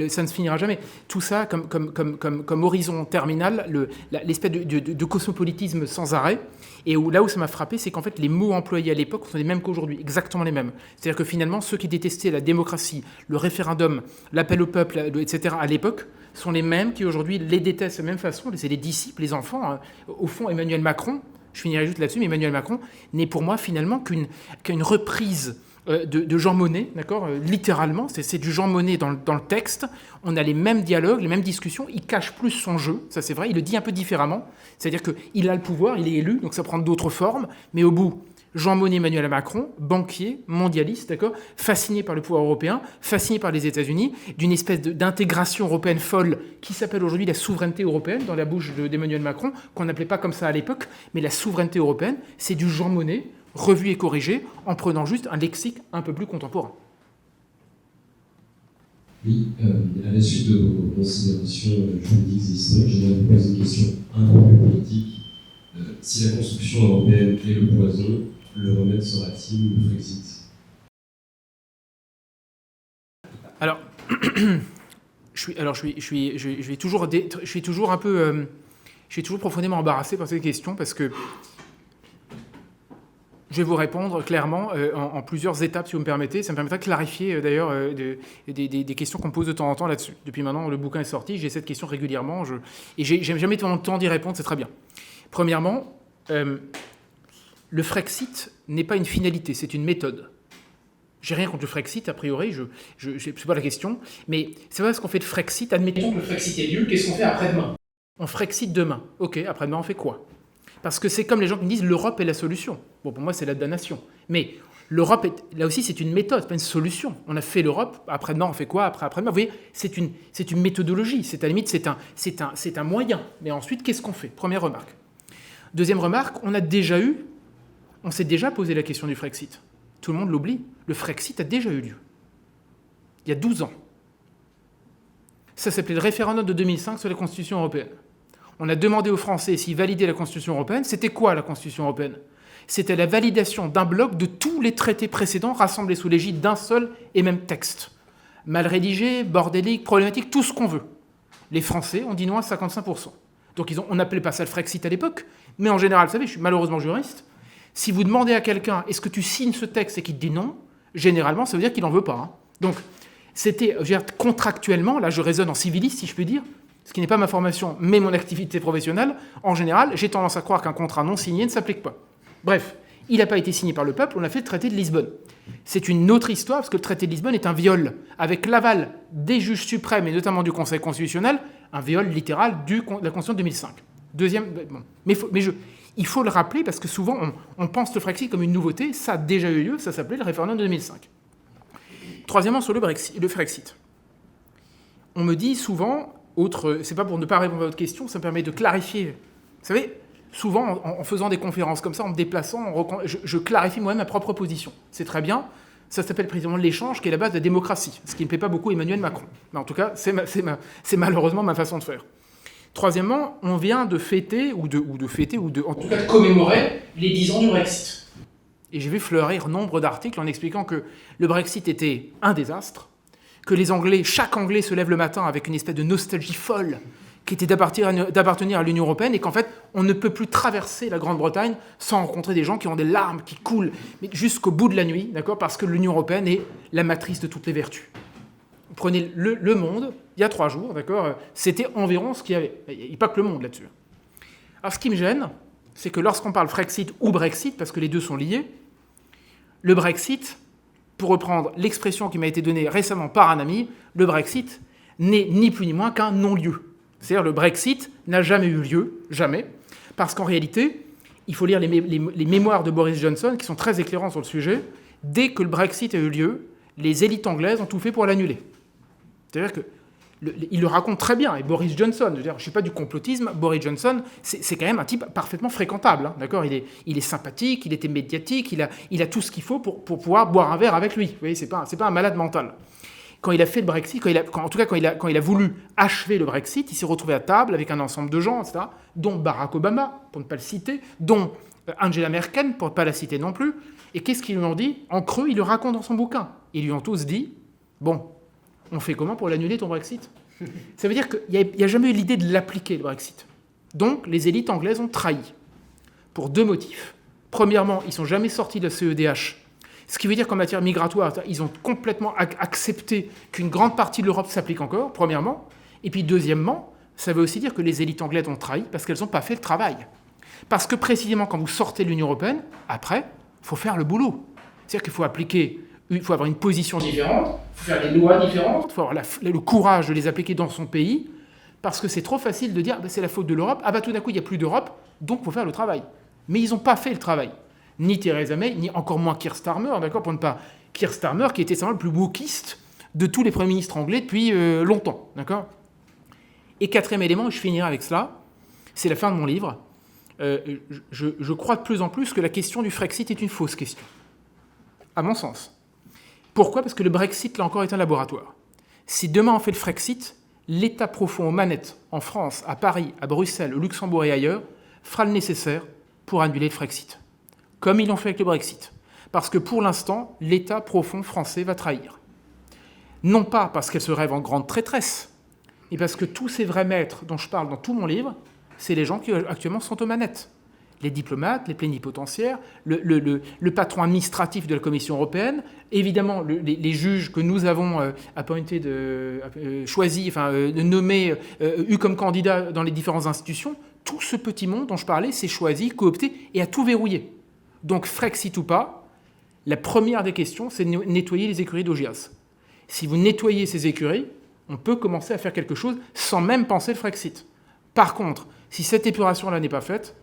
ça ne se finira jamais. Tout ça comme horizon terminal, l'espèce de cosmopolitisme sans arrêt. Et là où ça m'a frappé, c'est qu'en fait, les mots employés à l'époque sont les mêmes qu'aujourd'hui, exactement les mêmes. C'est-à-dire que finalement, ceux qui détestaient la démocratie, le référendum, l'appel au peuple, etc., à l'époque, sont les mêmes qui aujourd'hui les détestent de la même façon. C'est les disciples, les enfants. Hein. Au fond, Emmanuel Macron, je finirai juste là-dessus, mais Emmanuel Macron n'est pour moi finalement qu'une reprise de Jean Monnet, d'accord, littéralement, c'est du Jean Monnet dans le texte. On a les mêmes dialogues, les mêmes discussions. Il cache plus son jeu, ça c'est vrai. Il le dit un peu différemment. C'est-à-dire qu'il a le pouvoir, il est élu, donc ça prend d'autres formes. Mais au bout, Jean Monnet, Emmanuel Macron, banquier, mondialiste, d'accord, fasciné par le pouvoir européen, fasciné par les États-Unis, d'une espèce d'intégration européenne folle qui s'appelle aujourd'hui la souveraineté européenne dans la bouche d'Emmanuel Macron, qu'on n'appelait pas comme ça à l'époque, mais la souveraineté européenne, c'est du Jean Monnet revu et corrigé en prenant juste un lexique un peu plus contemporain. Oui, à la suite de vos considérations juridiques et historiques, j'aimerais vous poser une question un peu plus politique. Si la construction européenne est le poison, le remède sera-t-il le Frexit ? Alors, je suis toujours profondément embarrassé par cette question parce que je vais vous répondre clairement en plusieurs étapes, si vous me permettez. Ça me permettra de clarifier d'ailleurs des questions qu'on me pose de temps en temps là-dessus. Depuis maintenant, le bouquin est sorti, j'ai cette question régulièrement, et j'ai jamais eu le temps d'y répondre, c'est très bien. Premièrement, le Frexit n'est pas une finalité, c'est une méthode. J'ai rien contre le Frexit, a priori, c'est pas la question, mais c'est pas parce qu'on fait le Frexit, admettons que le Frexit est nul, qu'est-ce qu'on fait après-demain ? On Frexit demain. Ok, après-demain, on fait quoi ? Parce que c'est comme les gens qui me disent l'Europe est la solution. Bon, pour moi, c'est la damnation. Mais l'Europe, là aussi, c'est une méthode, c'est pas une solution. On a fait l'Europe, après-demain, on fait quoi après-demain ? Vous voyez, c'est une méthodologie. C'est à la limite, c'est un moyen. Mais ensuite, qu'est-ce qu'on fait ? Première remarque. Deuxième remarque, on s'est déjà posé la question du Frexit. Tout le monde l'oublie. Le Frexit a déjà eu lieu. Il y a 12 ans. Ça s'appelait le référendum de 2005 sur la Constitution européenne. On a demandé aux Français s'ils validaient la Constitution européenne. C'était quoi la Constitution européenne ? C'était la validation d'un bloc de tous les traités précédents rassemblés sous l'égide d'un seul et même texte. Mal rédigé, bordélique, problématique, tout ce qu'on veut. Les Français ont dit non à 55%. Donc on n'appelait pas ça le Frexit à l'époque, mais en général, vous savez, je suis malheureusement juriste, si vous demandez à quelqu'un « est-ce que tu signes ce texte ?» et qu'il te dit non, généralement, ça veut dire qu'il n'en veut pas. Hein. Donc, c'était, contractuellement, là je raisonne en civiliste, si je puis dire, ce qui n'est pas ma formation, mais mon activité professionnelle, en général, j'ai tendance à croire qu'un contrat non signé ne s'applique pas. Bref, il n'a pas été signé par le peuple, on a fait le traité de Lisbonne. C'est une autre histoire, parce que le traité de Lisbonne est un viol, avec l'aval des juges suprêmes, et notamment du Conseil constitutionnel, un viol littéral de la Constitution de 2005. Deuxième... Bon. Il faut le rappeler, parce que souvent, on pense le Frexit comme une nouveauté, ça a déjà eu lieu, ça s'appelait le référendum de 2005. Troisièmement, sur le Frexit. On me dit souvent... c'est pas pour ne pas répondre à votre question, ça me permet de clarifier. Vous savez, souvent, en faisant des conférences comme ça, en me déplaçant, je clarifie moi-même ma propre position. C'est très bien. Ça s'appelle précisément l'échange, qui est la base de la démocratie, ce qui ne plaît pas beaucoup Emmanuel Macron. Mais en tout cas, c'est malheureusement ma façon de faire. Troisièmement, on vient de fêter, en tout cas de commémorer les 10 ans du Brexit. Et j'ai vu fleurir nombre d'articles en expliquant que le Brexit était un désastre, que chaque Anglais se lève le matin avec une espèce de nostalgie folle qui était d'appartenir à l'Union européenne et qu'en fait, on ne peut plus traverser la Grande-Bretagne sans rencontrer des gens qui ont des larmes qui coulent mais jusqu'au bout de la nuit, d'accord, parce que l'Union européenne est la matrice de toutes les vertus. Vous prenez le Monde, il y a 3 jours, d'accord, c'était environ ce qu'il y avait. Il n'y a pas que le Monde là-dessus. Alors, ce qui me gêne, c'est que lorsqu'on parle Frexit ou Brexit, parce que les deux sont liés, le Brexit... Pour reprendre l'expression qui m'a été donnée récemment par un ami, le Brexit n'est ni plus ni moins qu'un non-lieu. C'est-à-dire le Brexit n'a jamais eu lieu, jamais, parce qu'en réalité, il faut lire les mémoires de Boris Johnson, qui sont très éclairants sur le sujet. Dès que le Brexit a eu lieu, les élites anglaises ont tout fait pour l'annuler. C'est-à-dire que il le raconte très bien, et Boris Johnson, je ne suis pas du complotisme, Boris Johnson, c'est quand même un type parfaitement fréquentable, hein, d'accord, il est sympathique, il était médiatique, il a tout ce qu'il faut pour pouvoir boire un verre avec lui, vous voyez, c'est pas un malade mental. quand il a fait le Brexit, quand il a voulu achever le Brexit, il s'est retrouvé à table avec un ensemble de gens, etc., dont Barack Obama, pour ne pas le citer, dont Angela Merkel, pour ne pas la citer non plus. Et qu'est-ce qu'ils lui ont dit ? En creux, il le raconte dans son bouquin. Ils lui ont tous dit, bon, on fait comment pour l'annuler ton Brexit ? Ça veut dire qu'il n'y a jamais eu l'idée de l'appliquer, le Brexit. Donc, les élites anglaises ont trahi. Pour 2 motifs. Premièrement, ils ne sont jamais sortis de la CEDH. Ce qui veut dire qu'en matière migratoire, ils ont complètement accepté qu'une grande partie de l'Europe s'applique encore, premièrement. Et puis, deuxièmement, ça veut aussi dire que les élites anglaises ont trahi parce qu'elles n'ont pas fait le travail. Parce que précisément, quand vous sortez de l'Union européenne, après, il faut faire le boulot. C'est-à-dire qu'il faut appliquer, il faut avoir une position différente, il faut faire des lois différentes, il faut avoir le courage de les appliquer dans son pays, parce que c'est trop facile de dire c'est la faute de l'Europe, tout d'un coup il n'y a plus d'Europe, donc il faut faire le travail. Mais ils n'ont pas fait le travail. Ni Theresa May, ni encore moins Keir Starmer, d'accord, pour ne pas... Keir Starmer, qui était simplement le plus wokiste de tous les premiers ministres anglais depuis longtemps, d'accord. Et 4e élément, et je finirai avec cela, c'est la fin de mon livre. Je crois de plus en plus que la question du Frexit est une fausse question, à mon sens. Pourquoi ? Parce que le Brexit, là encore, est un laboratoire. Si demain on fait le Frexit, l'État profond aux manettes, en France, à Paris, à Bruxelles, au Luxembourg et ailleurs, fera le nécessaire pour annuler le Frexit. Comme ils l'ont fait avec le Brexit. Parce que pour l'instant, l'État profond français va trahir. Non pas parce qu'elle se rêve en grande traîtresse, mais parce que tous ces vrais maîtres dont je parle dans tout mon livre, c'est les gens qui actuellement sont aux manettes. Les diplomates, les plénipotentiaires, le patron administratif de la Commission européenne, évidemment les juges que nous avons nommés, eus comme candidats dans les différentes institutions. Tout ce petit monde dont je parlais s'est choisi, coopté et a tout verrouillé. Donc, Frexit ou pas, la première des questions, c'est de nettoyer les écuries d'Augias. Si vous nettoyez ces écuries, on peut commencer à faire quelque chose sans même penser le Frexit. Par contre, si cette épuration-là n'est pas faite,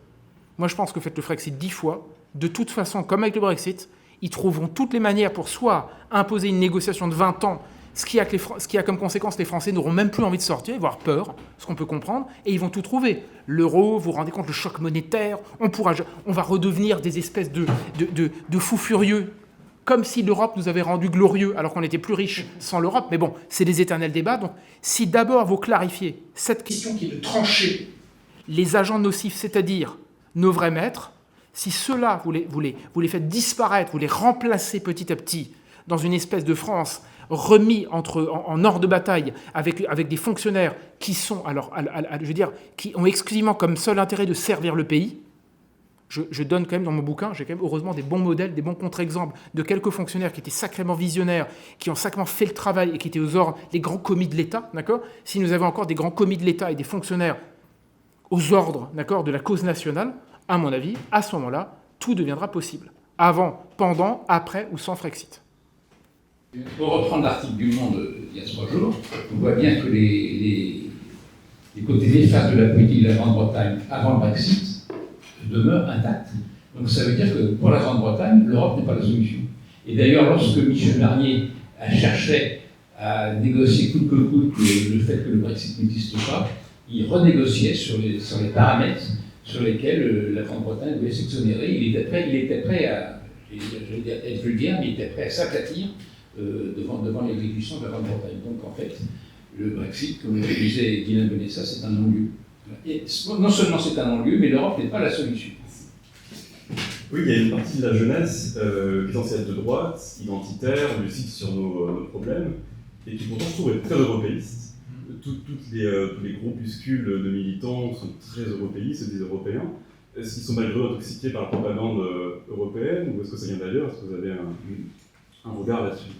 moi je pense que faites le Frexit 10 fois, de toute façon, comme avec le Brexit, ils trouveront toutes les manières pour soit imposer une négociation de 20 ans, ce qui a comme conséquence les Français n'auront même plus envie de sortir, ils vont avoir peur, ce qu'on peut comprendre, et ils vont tout trouver. L'euro, vous vous rendez compte, le choc monétaire, on va redevenir des espèces de fous furieux, comme si l'Europe nous avait rendus glorieux alors qu'on était plus riches sans l'Europe. Mais bon, c'est des éternels débats. Donc, si d'abord vous clarifiez cette question qui est de trancher les agents nocifs, c'est-à-dire nos vrais maîtres, si ceux-là, vous les faites disparaître, vous les remplacez petit à petit dans une espèce de France remis en hors de bataille avec des fonctionnaires qui sont, qui ont exclusivement comme seul intérêt de servir le pays. Je donne quand même dans mon bouquin, j'ai quand même heureusement des bons modèles, des bons contre-exemples de quelques fonctionnaires qui étaient sacrément visionnaires, qui ont sacrément fait le travail et qui étaient aux ordres des grands commis de l'État, d'accord ? Si nous avons encore des grands commis de l'État et des fonctionnaires aux ordres, d'accord, de la cause nationale, à mon avis, à ce moment-là, tout deviendra possible. Avant, pendant, après ou sans Frexit. Pour reprendre l'article du Monde il y a 3 jours, on voit bien que les côtés néfastes de la politique de la Grande-Bretagne avant le Brexit demeurent intacts. Donc ça veut dire que pour la Grande-Bretagne, l'Europe n'est pas la solution. Et d'ailleurs, lorsque Michel Barnier cherchait à négocier coûte que coûte le fait que le Brexit n'existe pas, il renégociait sur les paramètres sur lesquels la Grande-Bretagne devait s'exonérer. Il était prêt à, je vais dire être vulgaire, mais il était prêt à s'aplatir devant l'exécution de la Grande-Bretagne. Donc en fait, le Brexit, comme le disait Guylain Benessa, c'est un non-lieu. Et non seulement c'est un non-lieu, mais l'Europe n'est pas la solution. Oui, il y a une partie de la jeunesse qui est censée être de droite, identitaire, lucide sur nos problèmes, et qui pourtant je trouve est très européiste. Tous les groupuscules de militants sont très européistes, se disent européens. Est-ce qu'ils sont malgré eux intoxiqués par la propagande européenne, ou est-ce que ça vient d'ailleurs ? Est-ce que vous avez un regard là-dessus ?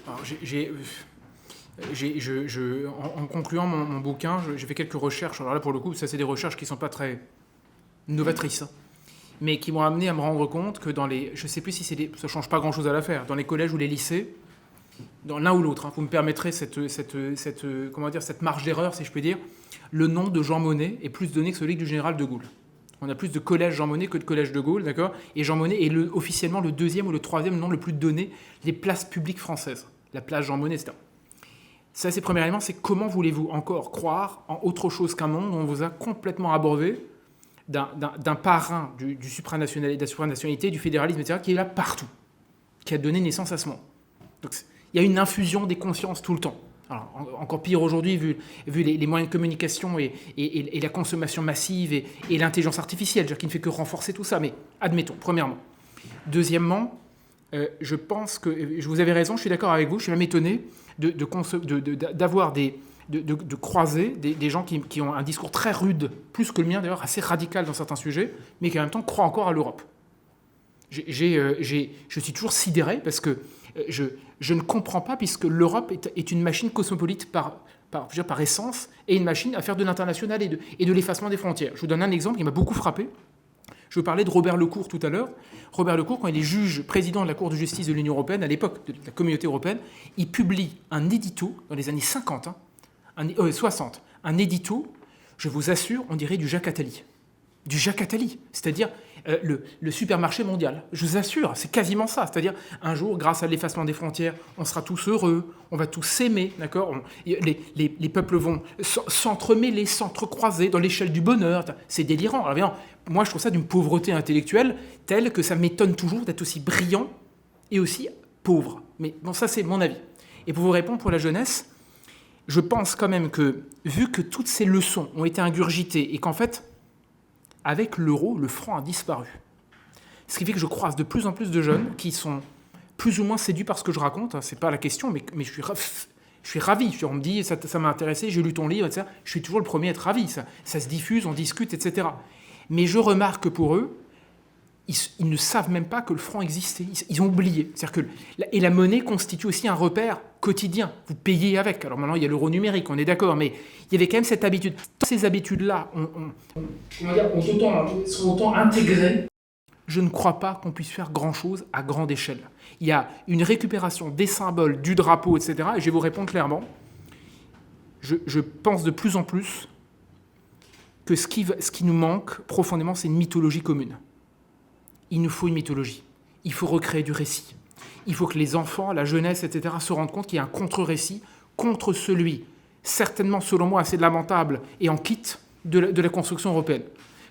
Alors, en concluant mon bouquin, j'ai fait quelques recherches. Alors là, pour le coup, ça c'est des recherches qui ne sont pas très novatrices, hein, mais qui m'ont amené à me rendre compte que dans les... Je ne sais plus si ça ne change pas grand-chose à l'affaire. Dans les collèges ou les lycées, dans l'un ou l'autre, hein, vous me permettrez cette marge d'erreur, si je peux dire, le nom de Jean Monnet est plus donné que celui du général de Gaulle. On a plus de collège Jean Monnet que de collège de Gaulle, d'accord ? Et Jean Monnet est officiellement le 2e ou le 3e nom le plus donné des places publiques françaises. La place Jean Monnet, etc. Ça, c'est le premier élément, c'est comment voulez-vous encore croire en autre chose qu'un monde où on vous a complètement abreuvé d'un parrain de la supranationalité, du fédéralisme, etc., qui est là partout, qui a donné naissance à ce monde. Donc, Il y a une infusion des consciences tout le temps. Alors, encore pire aujourd'hui, vu les moyens de communication et la consommation massive et l'intelligence artificielle, qui ne fait que renforcer tout ça. Mais admettons, premièrement. Deuxièmement, je pense que, vous avez raison, je suis d'accord avec vous, je suis même étonné d'avoir de croiser des gens qui ont un discours très rude, plus que le mien d'ailleurs, assez radical dans certains sujets, mais qui en même temps croient encore à l'Europe. Je suis toujours sidéré parce que je ne comprends pas, puisque l'Europe est une machine cosmopolite par essence, et une machine à faire de l'international et de l'effacement des frontières. Je vous donne un exemple qui m'a beaucoup frappé. Je vous parlais de Robert Lecourt tout à l'heure. Robert Lecourt, quand il est juge président de la Cour de justice de l'Union européenne, à l'époque de la Communauté européenne, il publie un édito dans les années 50, 60, un édito, je vous assure, on dirait du Jacques Attali. Du Jacques Attali, c'est-à-dire le supermarché mondial. Je vous assure, c'est quasiment ça. C'est-à-dire, un jour, grâce à l'effacement des frontières, on sera tous heureux, on va tous s'aimer, d'accord ? Les peuples vont s'entremêler, s'entrecroiser dans l'échelle du bonheur. C'est délirant. Alors, évidemment, moi, je trouve ça d'une pauvreté intellectuelle telle que ça m'étonne toujours d'être aussi brillant et aussi pauvre. Mais bon, ça, c'est mon avis. Et pour vous répondre, pour la jeunesse, je pense quand même que, vu que toutes ces leçons ont été ingurgitées et qu'en fait, avec l'euro, le franc a disparu. Ce qui fait que je croise de plus en plus de jeunes qui sont plus ou moins séduits par ce que je raconte. C'est pas la question, mais je suis ravi. On me dit, ça m'a intéressé, j'ai lu ton livre, etc. Je suis toujours le premier à être ravi. Ça se diffuse, on discute, etc. Mais je remarque que pour eux, ils ne savent même pas que le franc existait. Ils ont oublié. C'est-à-dire et la monnaie constitue aussi un repère quotidien. Vous payez avec. Alors maintenant, il y a l'euro numérique, on est d'accord, mais il y avait quand même cette habitude. Toutes ces habitudes-là sont autant intégrées. Je ne crois pas qu'on puisse faire grand-chose à grande échelle. Il y a une récupération des symboles, du drapeau, etc. Et je vais vous répondre clairement. Je pense de plus en plus que ce qui nous manque profondément, c'est une mythologie commune. Il nous faut une mythologie. Il faut recréer du récit. Il faut que les enfants, la jeunesse, etc. se rendent compte qu'il y a un contre-récit contre celui, certainement selon moi assez lamentable et en quitte, de la construction européenne.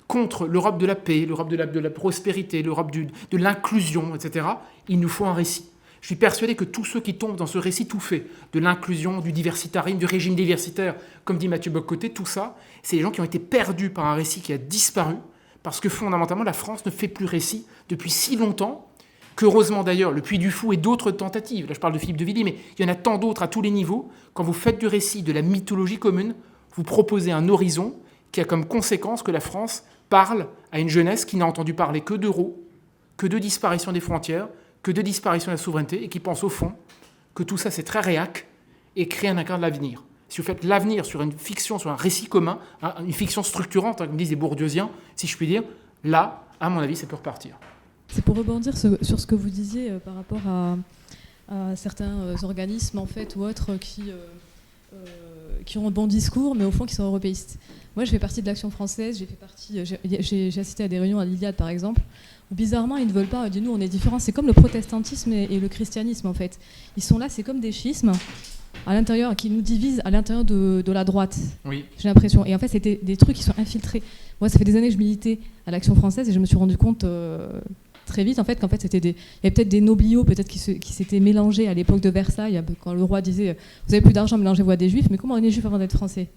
Contre l'Europe de la paix, l'Europe de la prospérité, l'Europe de l'inclusion, etc. Il nous faut un récit. Je suis persuadé que tous ceux qui tombent dans ce récit tout fait, de l'inclusion, du diversitarisme, du régime diversitaire, comme dit Mathieu Bock-Côté, tout ça, c'est des gens qui ont été perdus par un récit qui a disparu, parce que fondamentalement, la France ne fait plus récit depuis si longtemps, qu'heureusement d'ailleurs, le Puy du Fou et d'autres tentatives, là je parle de Philippe de Villiers, mais il y en a tant d'autres à tous les niveaux, quand vous faites du récit, de la mythologie commune, vous proposez un horizon qui a comme conséquence que la France parle à une jeunesse qui n'a entendu parler que d'euros, que de disparition des frontières, que de disparition de la souveraineté, et qui pense au fond que tout ça c'est très réac, et crée un incarne de l'avenir. Si vous faites l'avenir sur une fiction, sur un récit commun, une fiction structurante, comme disent les bourdieusiens, si je puis dire, là, à mon avis, ça peut repartir. C'est pour rebondir sur ce que vous disiez par rapport à certains organismes en fait, ou autres qui ont un bon discours, mais au fond qui sont européistes. Moi, je fais partie de l'Action française, j'ai assisté à des réunions à l'Iliade, par exemple, où bizarrement, ils ne veulent pas dire nous, on est différents. C'est comme le protestantisme et le christianisme, en fait. Ils sont là, c'est comme des schismes à l'intérieur, qui nous divisent à l'intérieur de la droite, oui. J'ai l'impression. Et en fait, c'était des trucs qui sont infiltrés. Moi, ça fait des années que je militais à l'Action française et je me suis rendu compte très vite, en fait, qu'en fait, il y avait peut-être des nobliaux peut-être qui s'étaient mélangés à l'époque de Versailles, quand le roi disait « Vous avez plus d'argent, mélangez-vous à des juifs », mais comment on est juif avant d'être français ?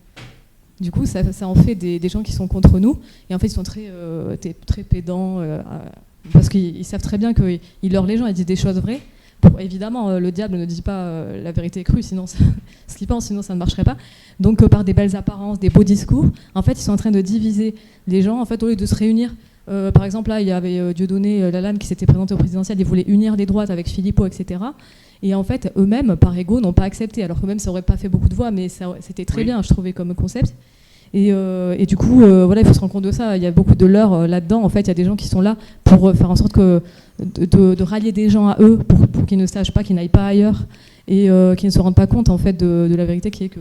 Du coup, ça en fait des gens qui sont contre nous. Et en fait, ils sont très pédants, parce qu'ils savent très bien qu'ils leurrent les gens, ils disent des choses vraies. Évidemment, le diable ne dit pas la vérité crue, sinon ce qu'il pense, sinon ça ne marcherait pas. Donc, par des belles apparences, des beaux discours, en fait, ils sont en train de diviser les gens. En fait, au lieu de se réunir, par exemple, là, il y avait Dieudonné Lalanne qui s'était présenté au présidentiel, il voulait unir les droites avec Philippot, etc. Et en fait, eux-mêmes, par ego, n'ont pas accepté. Alors que même, ça n'aurait pas fait beaucoup de voix, mais c'était très bien, je trouvais, comme concept. Et du coup, voilà, il faut se rendre compte de ça. Il y a beaucoup de leurre là-dedans. En fait, il y a des gens qui sont là pour faire en sorte de rallier des gens à eux, pour qu'ils ne sachent pas, qu'ils n'aillent pas ailleurs, et qu'ils ne se rendent pas compte en fait de la vérité qui est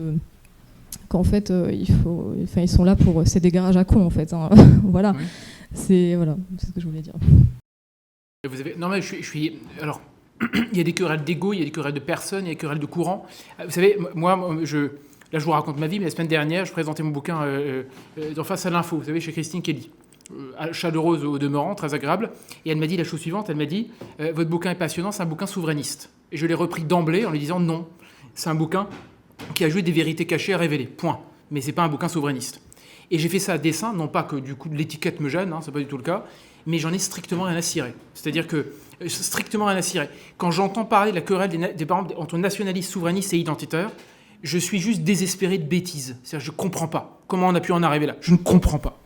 qu'en fait, ils sont là pour c'est des garages à cons en fait. Hein. Voilà. Oui. C'est ce que je voulais dire. Non mais je suis alors. Il y a des querelles d'ego, il y a des querelles de personnes, il y a des querelles de courants. Vous savez, moi, là, je vous raconte ma vie, mais la semaine dernière, je présentais mon bouquin d'en face à l'info, vous savez, chez Christine Kelly. chaleureuse au demeurant, très agréable. Et elle m'a dit la chose suivante, elle m'a dit « Votre bouquin est passionnant, c'est un bouquin souverainiste. » Et je l'ai repris d'emblée en lui disant « Non, c'est un bouquin qui a joué des vérités cachées à révéler, point. Mais c'est pas un bouquin souverainiste. » Et j'ai fait ça à dessein, non pas que du coup l'étiquette me gêne, c'est pas du tout le cas, mais j'en ai strictement rien à cirer. C'est-à-dire que, strictement rien à cirer. Quand j'entends parler de la querelle des parents entre nationalistes, souverainistes et identitaires, je suis juste désespéré de bêtises. C'est-à-dire je ne comprends pas comment on a pu en arriver là. Je ne comprends pas.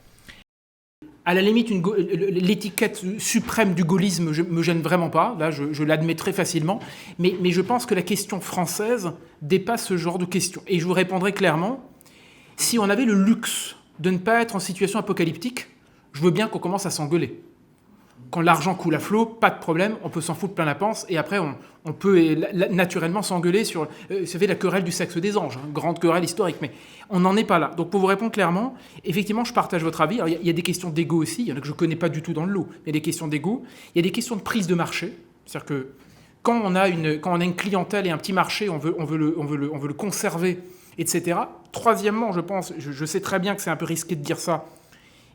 À la limite, l'étiquette suprême du gaullisme me gêne vraiment pas. Là, je l'admets très facilement. Mais je pense que la question française dépasse ce genre de questions. Et je vous répondrai clairement, si on avait le luxe de ne pas être en situation apocalyptique, je veux bien qu'on commence à s'engueuler. Quand l'argent coule à flot, pas de problème, on peut s'en foutre plein la panse, et après on peut naturellement s'engueuler sur ça fait la querelle du sexe des anges, grande querelle historique, mais on n'en est pas là. Donc pour vous répondre clairement, effectivement je partage votre avis. Alors il y a des questions d'ego aussi, il y en a que je ne connais pas du tout dans le lot, mais il y a des questions d'ego, il y a des questions de prise de marché, c'est-à-dire que quand on a une clientèle et un petit marché, on veut le conserver, etc. Troisièmement, je pense, je sais très bien que c'est un peu risqué de dire ça,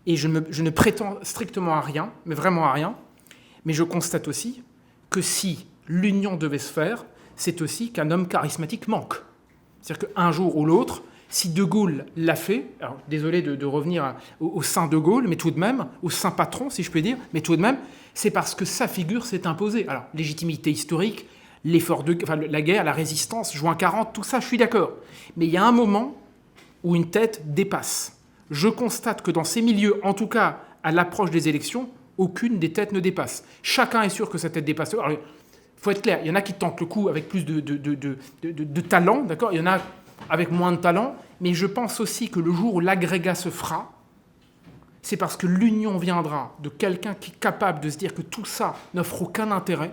et je ne prétends strictement à rien, mais vraiment à rien, mais je constate aussi que si l'union devait se faire, c'est aussi qu'un homme charismatique manque. C'est-à-dire qu'un jour ou l'autre, si De Gaulle l'a fait, alors désolé de revenir au Saint De Gaulle, mais tout de même, au Saint Patron, si je peux dire, mais tout de même, c'est parce que sa figure s'est imposée. Alors, légitimité historique, la guerre, la résistance, juin 40, tout ça, je suis d'accord. Mais il y a un moment où une tête dépasse. Je constate que dans ces milieux, en tout cas à l'approche des élections, aucune des têtes ne dépasse. Chacun est sûr que sa tête dépasse. Alors, il faut être clair, il y en a qui tentent le coup avec plus de talent, d'accord ? Il y en a avec moins de talent, mais je pense aussi que le jour où l'agrégat se fera, c'est parce que l'union viendra de quelqu'un qui est capable de se dire que tout ça n'offre aucun intérêt,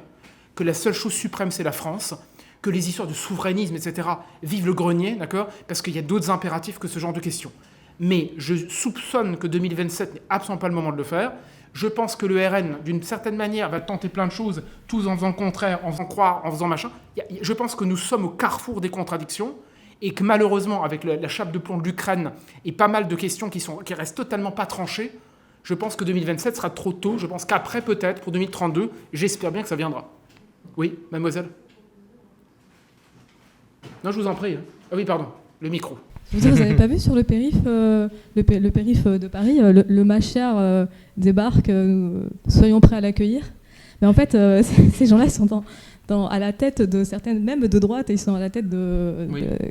que la seule chose suprême, c'est la France, que les histoires de souverainisme, etc., vivent le grenier, d'accord ? Parce qu'il y a d'autres impératifs que ce genre de questions. Mais je soupçonne que 2027 n'est absolument pas le moment de le faire. Je pense que le RN, d'une certaine manière, va tenter plein de choses, tous en faisant le contraire, en faisant croire, en faisant machin. Je pense que nous sommes au carrefour des contradictions et que malheureusement, avec la chape de plomb de l'Ukraine et pas mal de questions qui restent totalement pas tranchées, je pense que 2027 sera trop tôt. Je pense qu'après, peut-être, pour 2032, j'espère bien que ça viendra. Oui, mademoiselle ? Non, je vous en prie. Ah oui, pardon, le micro. Vous n'avez pas vu sur le périph' de Paris, le Machère débarque, soyons prêts à l'accueillir. Mais en fait, ces gens-là sont à la tête de certaines, même de droite, et ils sont à la tête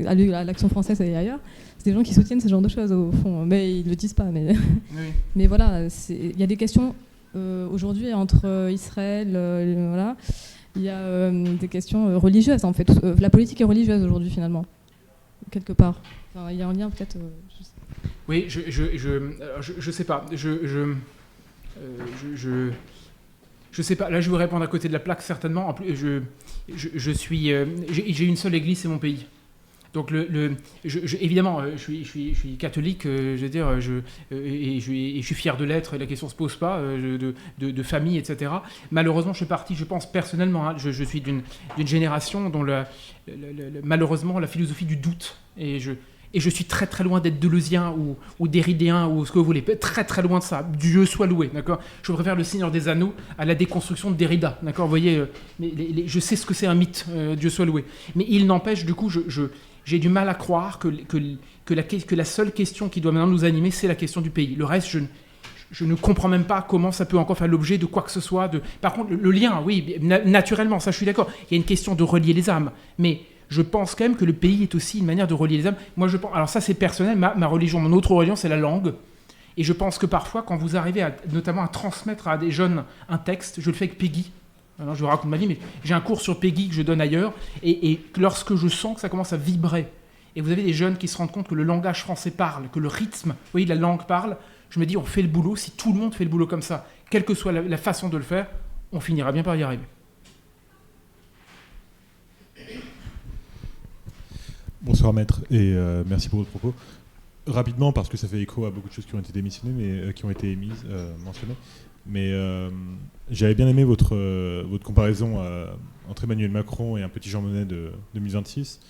à l'Action française et ailleurs. C'est des gens qui soutiennent ce genre de choses au fond, mais ils ne le disent pas. Mais, oui. Mais voilà, il y a des questions aujourd'hui entre Israël, voilà. Il y a des questions religieuses en fait. La politique est religieuse aujourd'hui finalement, quelque part. Enfin, il y a un lien peut-être. Oui, je sais pas. Je sais pas. Là, je vais vous répondre à côté de la plaque certainement. En plus, j'ai une seule église, c'est mon pays. Donc évidemment, je suis catholique, je veux dire, et je suis fier de l'être. La question se pose pas de famille, etc. Malheureusement, je suis parti, je pense personnellement, hein, je suis d'une génération dont malheureusement la philosophie du doute et je suis très très loin d'être deleuzien ou déridéen ou ce que vous voulez, très très loin de ça. Dieu soit loué, d'accord. Je préfère le Seigneur des Anneaux à la déconstruction de Derrida, d'accord. Vous voyez, je sais ce que c'est un mythe, Dieu soit loué. Mais il n'empêche, du coup, j'ai du mal à croire que la seule question qui doit maintenant nous animer, c'est la question du pays. Le reste, je ne comprends même pas comment ça peut encore faire l'objet de quoi que ce soit. Par contre, le lien, oui, naturellement, ça je suis d'accord. Il y a une question de relier les âmes, mais je pense quand même que le pays est aussi une manière de relier les âmes. Moi, je pense, alors ça c'est personnel, ma religion, mon autre religion, c'est la langue. Et je pense que parfois, quand vous arrivez notamment à transmettre à des jeunes un texte, je le fais avec Peggy. Alors, je vous raconte ma vie, mais j'ai un cours sur Peggy que je donne ailleurs, et lorsque je sens que ça commence à vibrer, et vous avez des jeunes qui se rendent compte que le langage français parle, que le rythme, vous voyez, la langue parle, je me dis, on fait le boulot, si tout le monde fait le boulot comme ça, quelle que soit la façon de le faire, on finira bien par y arriver. Bonsoir maître, et merci pour votre propos. Rapidement, parce que ça fait écho à beaucoup de choses qui ont été démissionnées, mais qui ont été émises, mentionnées. Mais j'avais bien aimé votre comparaison entre Emmanuel Macron et un petit Jean Monnet de 2026.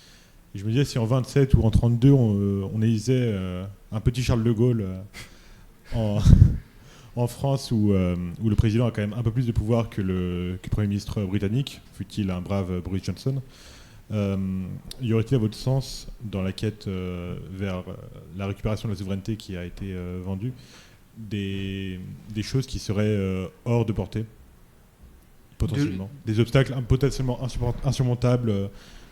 Et je me disais, si en 27 ou en 32, on élisait un petit Charles de Gaulle en en France, où le président a quand même un peu plus de pouvoir que le Premier ministre britannique, fut-il un brave Boris Johnson, y aurait-il, à votre sens, dans la quête vers la récupération de la souveraineté qui a été vendue, des choses qui seraient hors de portée, potentiellement, des obstacles potentiellement insurmontables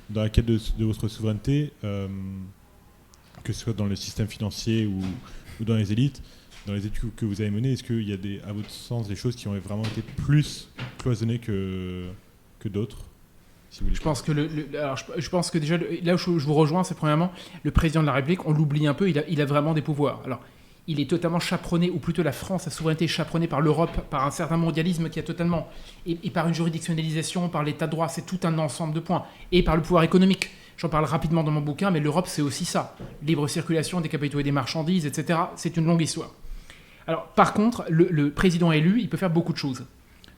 dans la quête de votre souveraineté, que ce soit dans le système financier ou dans les élites, dans les études que vous avez menées, est-ce qu'il y a à votre sens, des choses qui ont vraiment été plus cloisonnées que d'autres, si vous voulez? Je pense que je pense que déjà là où je vous rejoins, c'est premièrement le président de la République, on l'oublie un peu, il a vraiment des pouvoirs. Alors il est totalement chaperonné, ou plutôt la France, sa souveraineté est chaperonnée par l'Europe, par un certain mondialisme qui a totalement, et par une juridictionnalisation, par l'état de droit, c'est tout un ensemble de points, et par le pouvoir économique. J'en parle rapidement dans mon bouquin, mais l'Europe, c'est aussi ça. Libre circulation des capitaux et des marchandises, etc. C'est une longue histoire. Alors, par contre, le président élu, il peut faire beaucoup de choses.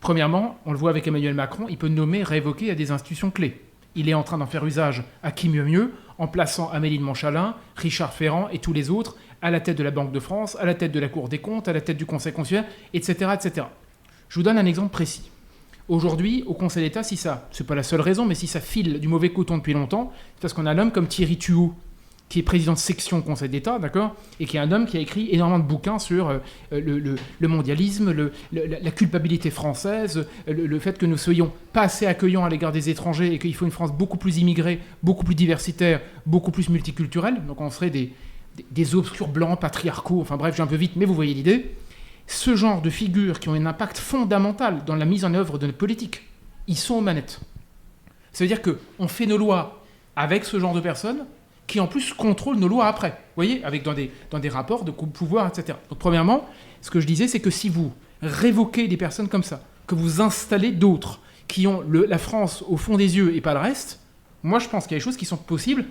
Premièrement, on le voit avec Emmanuel Macron, il peut nommer, révoquer à des institutions clés. Il est en train d'en faire usage à qui mieux, en plaçant Amélie de Montchalin, Richard Ferrand et tous les autres à la tête de la Banque de France, à la tête de la Cour des comptes, à la tête du Conseil constitutionnel, etc., etc. Je vous donne un exemple précis. Aujourd'hui, au Conseil d'État, si ça, c'est pas la seule raison, mais si ça file du mauvais coton depuis longtemps, c'est parce qu'on a un homme comme Thierry Tuot, qui est président de section au Conseil d'État, d'accord, et qui est un homme qui a écrit énormément de bouquins sur le mondialisme, la culpabilité française, le fait que nous soyons pas assez accueillants à l'égard des étrangers et qu'il faut une France beaucoup plus immigrée, beaucoup plus diversitaire, beaucoup plus multiculturelle. Donc on serait des obscurs blancs patriarcaux, enfin bref, j'ai un peu vite, mais vous voyez l'idée. Ce genre de figures qui ont un impact fondamental dans la mise en œuvre de notre politique, ils sont aux manettes. Ça veut dire qu'on fait nos lois avec ce genre de personnes qui en plus contrôlent nos lois après. Vous voyez, avec dans des rapports de pouvoir, etc. Donc premièrement, ce que je disais, c'est que si vous révoquez des personnes comme ça, que vous installez d'autres qui ont la France au fond des yeux et pas le reste, moi je pense qu'il y a des choses qui sont possibles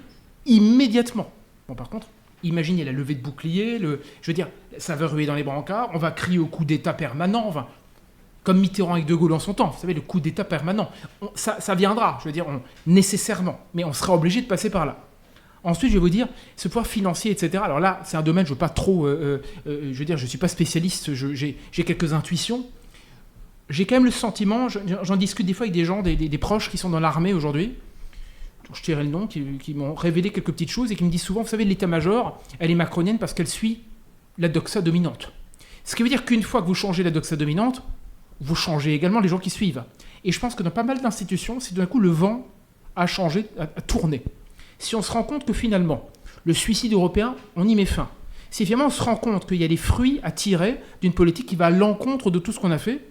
immédiatement. Bon, par contre, imaginez la levée de bouclier, je veux dire, ça va ruer dans les brancards, on va crier au coup d'État permanent, comme Mitterrand avec De Gaulle en son temps, vous savez, le coup d'État permanent. Ça viendra, je veux dire, nécessairement, mais on sera obligé de passer par là. Ensuite, je vais vous dire, ce pouvoir financier, etc. Alors là, c'est un domaine, je ne veux pas trop... je veux dire, je ne suis pas spécialiste, j'ai quelques intuitions. J'ai quand même le sentiment, j'en discute des fois avec des gens, des proches qui sont dans l'armée aujourd'hui, je tairai le nom, qui m'ont révélé quelques petites choses et qui me disent souvent, vous savez, l'état-major, elle est macronienne parce qu'elle suit la doxa dominante. Ce qui veut dire qu'une fois que vous changez la doxa dominante, vous changez également les gens qui suivent. Et je pense que dans pas mal d'institutions, c'est d'un coup le vent a changé, a tourné. Si on se rend compte que finalement, le suicide européen, on y met fin. Si finalement on se rend compte qu'il y a des fruits à tirer d'une politique qui va à l'encontre de tout ce qu'on a fait,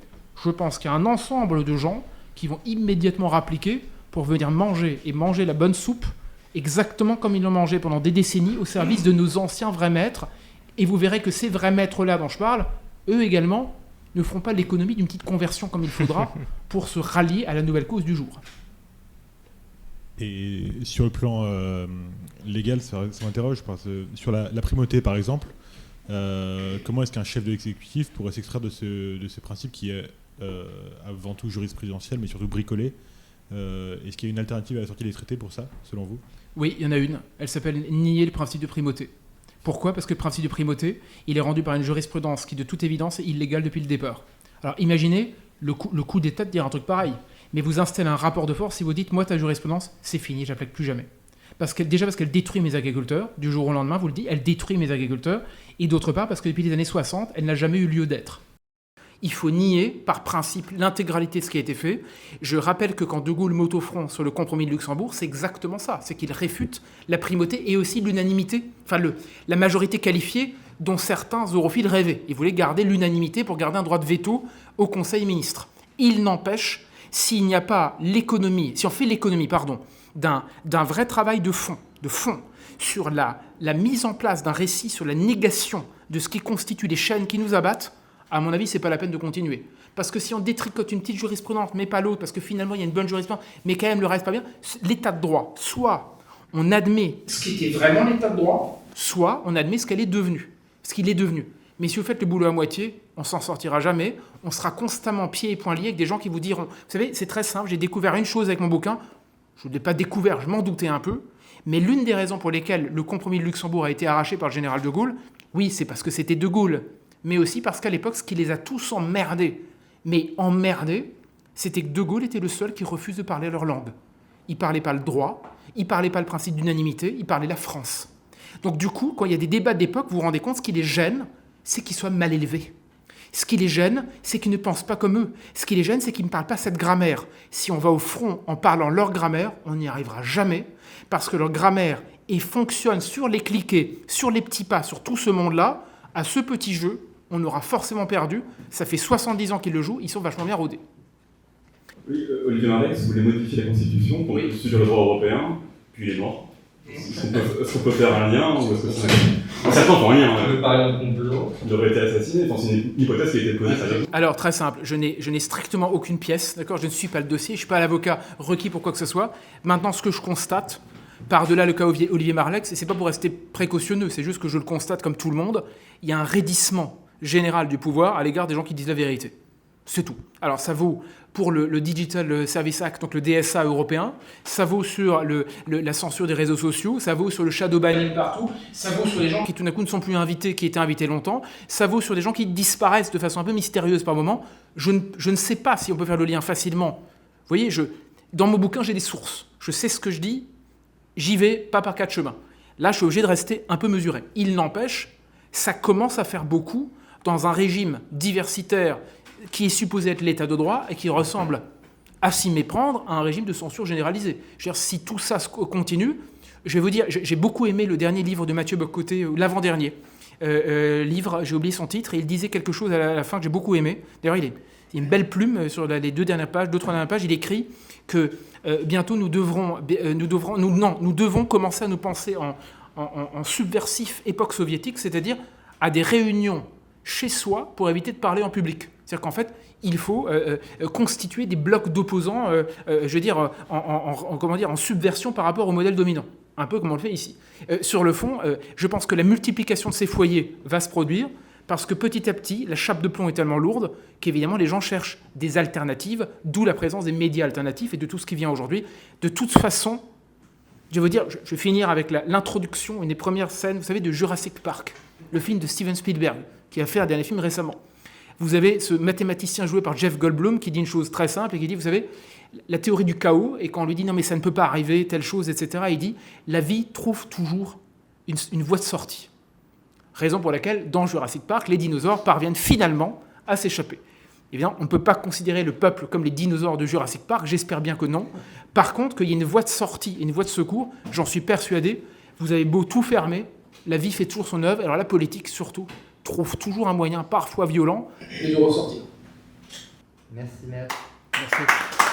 je pense qu'il y a un ensemble de gens qui vont immédiatement rappliquer pour venir manger la bonne soupe, exactement comme ils l'ont mangé pendant des décennies, au service de nos anciens vrais maîtres. Et vous verrez que ces vrais maîtres-là dont je parle, eux également, ne feront pas l'économie d'une petite conversion comme il faudra pour se rallier à la nouvelle cause du jour. Et sur le plan légal, ça m'interroge, sur la primauté par exemple, comment est-ce qu'un chef de l'exécutif pourrait s'extraire de ce principe qui est avant tout jurisprudentiel, mais surtout bricolé? Est-ce qu'il y a une alternative à la sortie des traités pour ça, selon vous? Oui, il y en a une. Elle s'appelle nier le principe de primauté. Pourquoi ? Parce que le principe de primauté, il est rendu par une jurisprudence qui, de toute évidence, est illégale depuis le départ. Alors imaginez le coup d'État de dire un truc pareil. Mais vous installez un rapport de force si vous dites « moi, ta jurisprudence, c'est fini, je l'applique plus jamais ». Parce qu'elle détruit mes agriculteurs, du jour au lendemain, vous le dites, elle détruit mes agriculteurs, et d'autre part, parce que depuis les années 60, elle n'a jamais eu lieu d'être. Il faut nier, par principe, l'intégralité de ce qui a été fait. Je rappelle que quand De Gaulle met au front sur le compromis de Luxembourg, c'est exactement ça, c'est qu'il réfute la primauté et aussi l'unanimité, enfin la majorité qualifiée dont certains europhiles rêvaient. Ils voulaient garder l'unanimité pour garder un droit de veto au Conseil des ministres. Il n'empêche, s'il n'y a pas l'économie, si on fait l'économie, d'un vrai travail de fond sur la mise en place d'un récit sur la négation de ce qui constitue les chaînes qui nous abattent, à mon avis, c'est pas la peine de continuer. Parce que si on détricote une petite jurisprudence, mais pas l'autre, parce que finalement, il y a une bonne jurisprudence, mais quand même le reste pas bien, l'état de droit, soit on admet ce qui était vraiment l'état de droit, soit on admet ce qu'elle est devenue, ce qu'il est devenu. Mais si vous faites le boulot à moitié, on s'en sortira jamais, on sera constamment pieds et poings liés avec des gens qui vous diront, vous savez, c'est très simple, j'ai découvert une chose avec mon bouquin, je ne l'ai pas découvert, je m'en doutais un peu, mais l'une des raisons pour lesquelles le compromis de Luxembourg a été arraché par le général de Gaulle, oui, c'est parce que c'était de Gaulle, mais aussi parce qu'à l'époque, ce qui les a tous emmerdés, mais emmerdés, c'était que De Gaulle était le seul qui refuse de parler leur langue. Il ne parlait pas le droit, il ne parlait pas le principe d'unanimité, il parlait la France. Donc du coup, quand il y a des débats d'époque, vous vous rendez compte, ce qui les gêne, c'est qu'ils soient mal élevés. Ce qui les gêne, c'est qu'ils ne pensent pas comme eux. Ce qui les gêne, c'est qu'ils ne parlent pas cette grammaire. Si on va au front en parlant leur grammaire, on n'y arrivera jamais, parce que leur grammaire fonctionne sur les cliquets, sur les petits pas, sur tout ce monde-là. À ce petit jeu, on aura forcément perdu. Ça fait 70 ans qu'ils le jouent, ils sont vachement bien rodés. Oui, Olivier Marleix voulait modifier la Constitution pour suivre le droit européen, puis il est mort. Est-ce qu'on peut faire un lien ou est-ce que c'est certains font rien. On peut parler d'un complot. Il aurait été assassiné. Enfin, c'est une hypothèse qui a été posée. Alors très simple, je n'ai strictement aucune pièce, d'accord. Je ne suis pas le dossier, je ne suis pas l'avocat requis pour quoi que ce soit. Maintenant, ce que je constate, par-delà le cas Olivier Marleix, et c'est pas pour rester précautionneux, c'est juste que je le constate comme tout le monde, il y a un raidissement général du pouvoir à l'égard des gens qui disent la vérité. C'est tout. Alors ça vaut pour le Digital Service Act, donc le DSA européen, ça vaut sur la censure des réseaux sociaux, ça vaut sur le shadow banning partout, ça vaut sur les gens qui tout d'un coup ne sont plus invités, qui étaient invités longtemps, ça vaut sur des gens qui disparaissent de façon un peu mystérieuse par moment. Je ne sais pas si on peut faire le lien facilement. Vous voyez, dans mon bouquin, j'ai des sources. Je sais ce que je dis, j'y vais pas par quatre chemins. Là, je suis obligé de rester un peu mesuré. Il n'empêche, ça commence à faire beaucoup dans un régime diversitaire qui est supposé être l'état de droit et qui ressemble à s'y méprendre à un régime de censure généralisé. Je veux dire, si tout ça continue, je vais vous dire, j'ai beaucoup aimé le dernier livre de Mathieu Bock-Côté, l'avant-dernier livre, j'ai oublié son titre, et il disait quelque chose à la fin que j'ai beaucoup aimé. D'ailleurs, il y a une belle plume sur les deux, trois dernières pages, il écrit que bientôt nous devons commencer à nous penser en subversif époque soviétique, c'est-à-dire à des réunions chez soi pour éviter de parler en public. C'est-à-dire qu'en fait, il faut constituer des blocs d'opposants, je veux dire, en subversion par rapport au modèle dominant. Un peu comme on le fait ici. Sur le fond, je pense que la multiplication de ces foyers va se produire parce que petit à petit, la chape de plomb est tellement lourde qu'évidemment, les gens cherchent des alternatives, d'où la présence des médias alternatifs et de tout ce qui vient aujourd'hui. De toute façon, je veux dire, je vais finir avec l'introduction, une des premières scènes, vous savez, de Jurassic Park, le film de Steven Spielberg, qui a fait un dernier film récemment. Vous avez ce mathématicien joué par Jeff Goldblum qui dit une chose très simple et qui dit, vous savez, la théorie du chaos, et quand on lui dit non mais ça ne peut pas arriver, telle chose, etc., il dit, la vie trouve toujours une voie de sortie. Raison pour laquelle, dans Jurassic Park, les dinosaures parviennent finalement à s'échapper. Évidemment, on ne peut pas considérer le peuple comme les dinosaures de Jurassic Park, j'espère bien que non. Par contre, qu'il y ait une voie de sortie, une voie de secours, j'en suis persuadé, vous avez beau tout fermer, la vie fait toujours son œuvre, alors la politique surtout trouve toujours un moyen, parfois violent, de ressortir. Merci, maître. Merci.